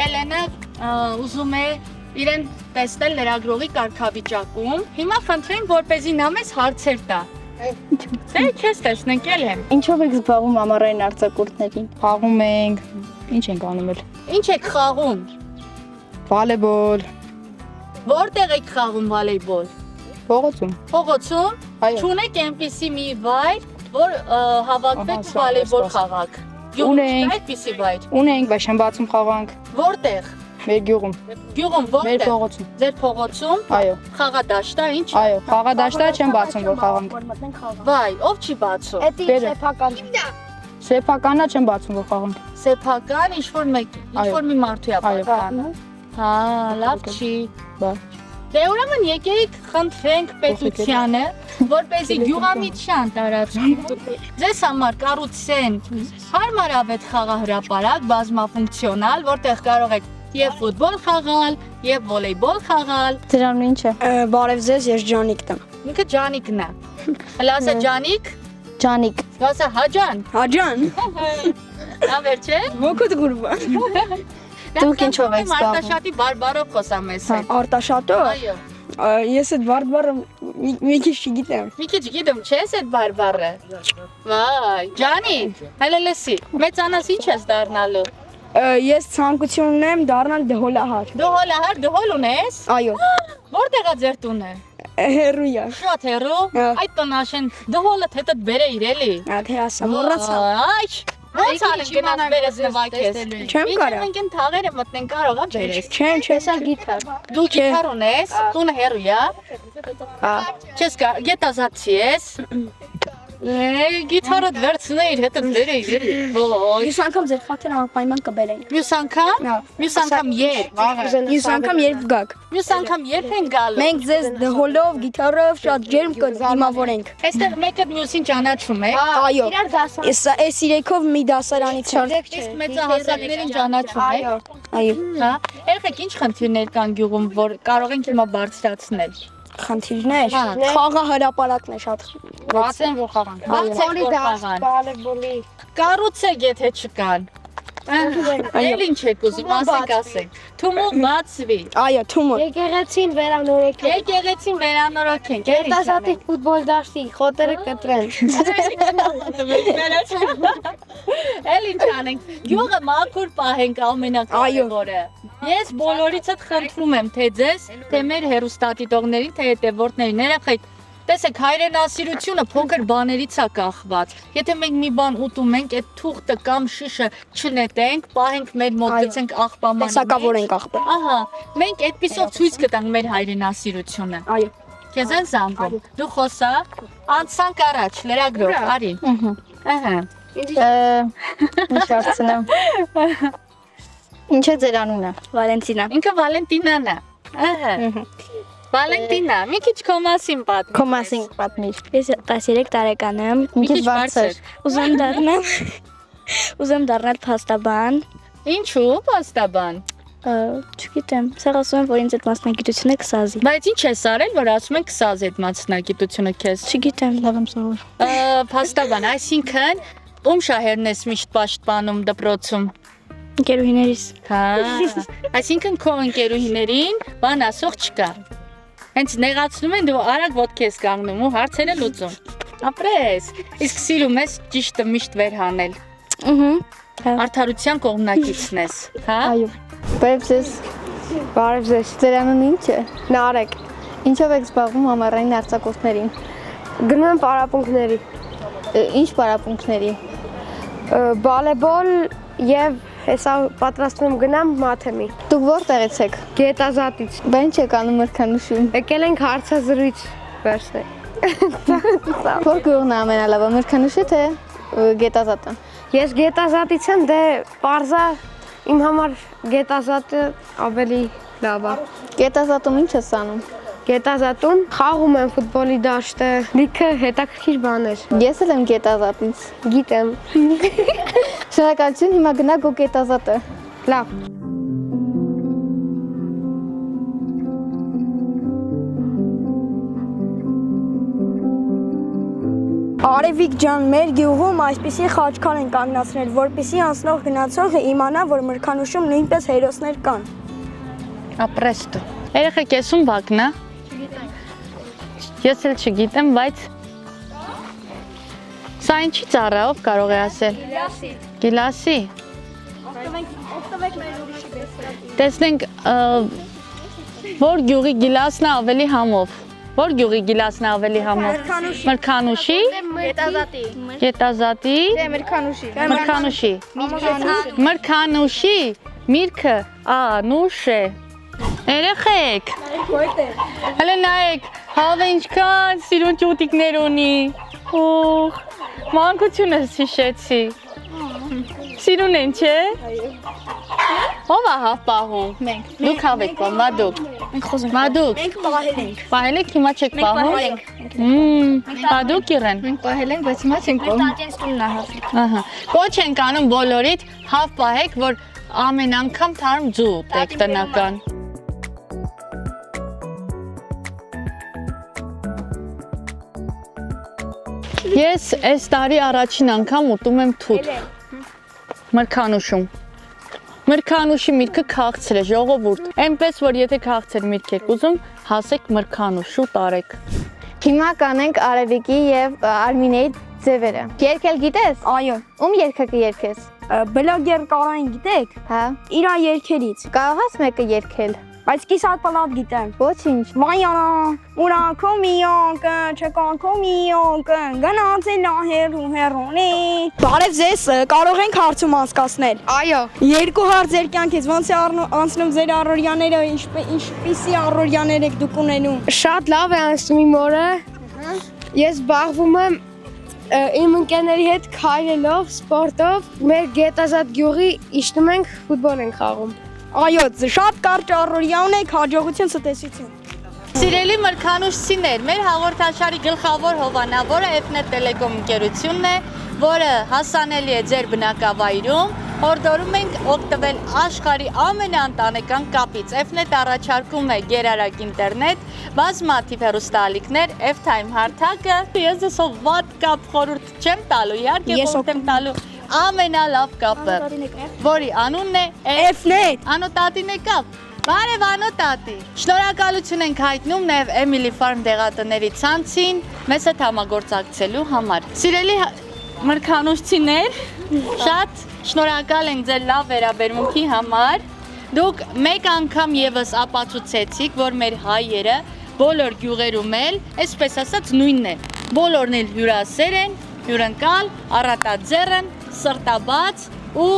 Էլենը ուզում է իրեն տեսնել լրագրողի կարգավիճակում։ Հիմա խնդրենք, որպեսզի նա մեզ հարցեր տա։ Դե քեզ տեսնենք Էլեն։ Ինչով եք զբաղվում ամառային արձակուրդներին։ Խաղում ենք, ինչ ենք անում էլ։ Ինչ եք խաղում։ Վոլեյբոլ։ Որտեղ եք խաղում վոլեյբոլ։ Փողոցում։ Փողոցում։ Չունեք այնպիսի մի վայր, որ հավաքվեք վոլեյբոլ խաղաք։ Ունենք այդպիսի վայր։ Ունենք, բայց չեմ բացում խաղանք։ Որտեղ։ Մեր գյուղում։ Գյուղում որտեղ։ Մեր փողոցում։ Ձեր փողոցում։ Այո։ Խաղադաշտա ինչ։ Այո, խաղադաշտը չեմ բացում, որ խաղանք։ Վայ, ով չի բացում։ Սեփական։ Սեփականը չեմ բացում, որ խաղանք։ Սեփական ինչ-որ մի մարդու է բացում։ Հա, լավ չի։ Բա։ Դե ուրեմն եկեք խնդրենք պետությանը, որպեսզի գյուղամիջյան տարածքում ձեզ համար կառուցեն հարմարավետ խաղահրապարակ, բազմաֆունկցիոնալ, որտեղ կարող եք եւ ֆուտբոլ խաղալ, եւ վոլեյբոլ խաղալ։ Դրանն ինչ է։ Բարև ձեզ, ես Ջանիկն եմ։ Ինքը Ջանիկն է։ Հələ ասա Ջանիկ։ Ջանիկ։ Ասա Հաջան։ Հաջան։ Ավեր չէ։ Ոգուտ գուրբան։ Դուք ինչով եք զբաղվում։ Արտաշատի բարբարով խոսամ ես հետ։ Արտաշատո։ Այո։ Ես այդ բարբարը մի քիչ չգիտեմ։ Մի քիչ գիտեմ, չես այդ բարբարը։ Վայ, Ջանիկ, հələ լսի։ Մեծանաս ինչ ես դառնալու։ Ես ցանկություն ունեմ դառնալ դհոլահար։ Դհոլահար, դհոլ ունես։ Այո։ Որտեղ է ձեր տունը։ Հերույա։ Շատ հերու։ Այդ տնաշեն դհոլը հետդ բերե իրելի։ Թե ասա մոռացա։ Այ ո՞նց անենք գնաս բերես նվակես։ Չեմ կարող։ Մենք այն թաղերը մտնենք կարողա բերես։ Չեն, չեսա գիտար։ Դու գիտար ունես, տունը հերույա։ Հա։ Չես կար, գետազացի ես։ Գիտարդ վերցնեիր, հետդ բերեիր։ Ոյ։ Մյուս անգամ ձեր ֆակտորը անպայման կբերենք։ Մյուս անգամ։ Մյուս անգամ երբ։ Մյուս անգամ երբ գաք։ Մյուս անգամ երբ են գալու։ Մենք ձեզ դհոլով, գիտարով շատ ջերմ կդիմավորենք։ Այստեղ մեկը մյուսին ճանաչում է։ Այո։ Այս իրեքով մի դասարանից չար։ Իսկ մեծահասակներին ճանաչում է։ Այո։ Հա։ Երեք ինչ խնդիրներ կան գյուղում, որ կարող ենք հիմա բարձրացնել։ Խնդիրներ։ Խաղահրապարակն է շատ։ Բացեն որ խաղան։ Բացեն որ խաղան։ Վոլեյբոլի։ Կառուցեք եթե չկան։ Այլ ինչ եք ուզում, ասենք ասենք։ Թումոք բացվի։ Այո, թումոք։ Եկեղեցին վերանորոգենք։ Եկեղեցին վերանորոգենք։ Երիտասարդի ֆուտբոլ դաշտի խոտերը կտրեն։ Էլ ինչ անենք։ Գյուղը մաքուր պահենք ամենակարևորը։ Ես բոլորիցդ խնդրում եմ, թե ձեզ, թե մեր հերոստատիտողներին, թե հետևորդներին, երեխեք, տեսեք, հայրենասիրությունը փոքր բաներից է կախված։ Եթե մենք մի բան ուտում ենք, այդ թուղթը կամ շիշը չնետենք, պահենք մեր մոտ, գցենք աղբամանը։ Տեսակավորենք աղբը։ Ահա, մենք այդպիսով ցույց կտանք մեր հայրենասիրությունը։ Այո։ Քեզ են զանգում։ Դու խոսա, անցանք առաջ, լրագրող, արի։ Ահա։ Ինչ հարցնեմ։ Ինչ է ձեր անունը։ Վալենտինա։ Ինքը Վալենտինան է։ Ահա։ Վալենտինա, մի քիչ քո մասին պատմի։ Քո մասին պատմիր։ Ես 13 տարեկան եմ, մի քիչ բարձր։ Ուզում դառնալ փաստաբան։ Ինչու փաստաբան։ Չգիտեմ, սա ասում եմ, որ ինձ այդ մասնագիտությունը կսազի։ Բայց ինչ ես արել, որ ասում են կսազի այդ մասնագիտությունը քեզ։ Չգիտեմ, լավ եմ սովոր։ Փաստաբան, այսինքն ում շահերն ես միշտ պաշտպանում դպրոցում։ Ընկերուհիներիս։ Հա։ Այսինքն քո ընկերուհիներին բան ասող չկա։ Հենց նեղացնում են դու արագ ոտքի ես կանգնում ու հարցերը լուծում։ Ապրես։ Իսկ սիրում ես ճիշտը միշտ վեր հանել։ Արդարության կողմնակիցն ես, հա։ Այո։ Բարև ձեզ։ Բարև ձեզ։ Ձեր անունը ինչ է։ Նարեկ։ Ինչով եք զբաղվում ամառային արձակուրդներին։ Գնում եմ պարապմունքների։ Ինչ պարապմունքների։ Վոլեյբոլ եւ հեսա պատրաստվում եմ գնամ մաթեմի։ Դուք որտեղից եք։ Գետազատից։ Բա ինչ եք անում մրցանշում։ Եկել ենք հարցազրույց վերցնել։ Որ գյուղն է ամենալավը, մրցանշը թե գետազատը։ Ես գետազատից եմ, դե պարզա իմ համար գետազատը ավելի լավ է։ Գետազատում ինչ ես անում։ Գետազատում խաղում եմ ֆուտբոլի դաշտը, լիքը հետաքրքիր բաներ։ Ես էլ եմ գետազատից։ Գիտեմ։ Շնորհակալություն, հիմա գնա գո գետազատը։ Լավ։ Արևիկ ջան, մեր գյուղում այսպիսի խաչքար են կանգնացրել, որպեսզի անցնող գնացողը իմանա, որ Մրգանուշում նույնպես հերոսներ կան։ Ապրեստո։ Երեխեք, ես ում բակն է։ Ես էլ չգիտեմ, բայց սա ինչի ծառա, ով կարող է ասել։ Գիլասի։ Օգտվեք մեր ուրիշի բեսրատի։ Տեսնենք, որ գյուղի գիլասն է ավելի համով։ Որ գյուղի գիլասն է ավելի համով։ Մրգանուշի։ Գետազատի։ Գետազատի։ Մրգանուշի։ Մրգանուշի։ Մրգանուշի։ Միրգը անուշ է։ Երեխեք։ Հələ նայեք, հավը ինչքան սիրուն ճուտիկներ ունի։ Օհ, մանկությունս հիշեցի։ Սիրուն են, չէ։ Ո՞վ է հավ պահում։ Մենք։ Դուք հավ եք պահում, մադուկ։ Մենք խոսենք։ Մադուկ։ Մենք պահել ենք։ Պահել եք, հիմա չեք պահում։ Մադուկ իրեն։ Մենք պահել ենք, բայց հիմա չենք պահում։ Տատենս տունն է հավ։ Ահա։ Կոչ ենք անում բոլորիդ հավ պահեք, որ ամեն անգամ թարմ ձու տեք տնական։ Ես այս տարի առաջին անգամ ուտում եմ թութ։ Մրգանուշում։ Մրգանուշի միրգը քաղցր է, ժողովուրդ։ Այնպես որ եթե քաղցր միրգ եք ուզում, հասեք մրգանուշ ու տարեք։ Հիմա կանենք Արևիկի եւ Արմինեի ձևերը։ Երգել գիտես։ Այո։ Ում երգը կերգես։ Բլոգեր Կարային գիտեք։ Հա։ Իրա երգերից։ Կարող ես մեկը երգել։ Բայց կիսատ պլատ գիտեմ։ Ոչինչ։ Վայանա, ուրանքո միոկը, չկանքո միոկը, գնացել ահերու հերոնի։ Բարև ձեզ, կարող ենք հարցում անցկացնել։ Այո։ Երկու հարց ձեր կյանքից, ոնց է անցնում ձեր առօրյաները, ինչպիսի առօրյաներ եք դուք ունենում։ Շատ լավ է անցնում իմ օրը։ Ես զբաղվում եմ իմ ընկերների հետ քայլելով, սպորտով, մեր գետազատ գյուղի իջնում ենք, ֆուտբոլ ենք խաղում։ Այո, շատ կարճ առօրյա ունեք, հաջողություն, ցտեսություն։ Սիրելի մրգանուշցիներ, մեր հաղորդաշարի գլխավոր հովանավորը Fnet Telecom ընկերությունն է, որը հասանելի է ձեր բնակավայրում։ Հորդորում ենք օգտվել աշխարհի ամենաընտանեկան կապից։ Fnet առաջարկում է գերարագ ինտերնետ, բազմաթիվ հեռուստաալիքներ, F-Time հարթակը։ Ես դեսով վատ կապ խորհուրդ չեմ տալու, իհարկե խորհուրդ եմ տալու ամենալավ կապը, որի անունն է Fnet։ Անոտատին է կապ։ Բարև Անոտատի։ Շնորհակալություն ենք հայտնում նաև Emily Farm դեղատների ցանցին մեզ հետ համագործակցելու համար։ Սիրելի մրգանուշցիներ, շատ շնորհակալ ենք ձեր լավ վերաբերմունքի համար։ Դուք մեկ անգամ եւս ապացուցեցիք, որ մեր հայերը բոլոր գյուղերում էլ, այսպես ասած, նույնն է։ Բոլորն էլ հյուրասեր են, հյուրընկալ, առատաձեռ են, սրտաբաց ու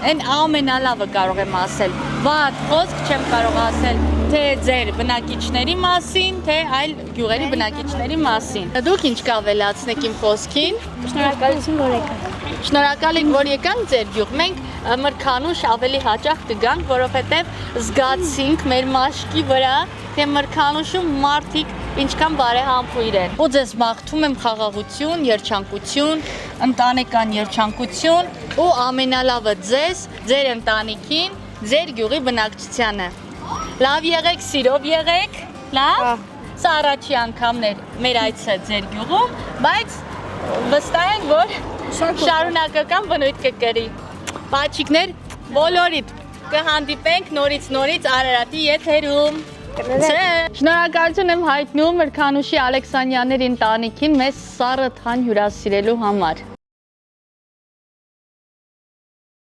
այն ամենալավը կարող եմ ասել։ Վատ խոսք չեմ կարող ասել թե ձեր բնակիչների մասին, թե այլ գյուղերի բնակիչների մասին։ Դուք ինչ կավելացնեք իմ խոսքին։ Շնորհակալություն, որ եկաք։ Շնորհակալ ենք, որ եկանք ձեր գյուղ։ Մենք մրգանուշ ավելի հաճախ կգանք, որովհետև զգացինք մեր մաշկի վրա, թե մրգանուշում մարդիկ ինչքան բարեհամբույր են։ Ու ձեզ մաղթում եմ խաղաղություն, երջանկություն, ընտանեկան երջանկություն ու ամենալավը ձեզ, ձեր ընտանիքին, ձեր գյուղի բնակչությանը։ Լավ եղեք, սիրով եղեք, լավ։ Սա առաջի անգամն էր մեր այցը ձեր գյուղում, բայց վստահ ենք, որ շարունակական բնույթ կկրի։ Պաչիկներ, բոլորիդ կհանդիպենք նորից Արարատի եթերում։ Շնորհակալություն եմ հայտնում Մրգանուշի Ալեքսանյանների ընտանիքին մեզ սառը թան հյուրասիրելու համար։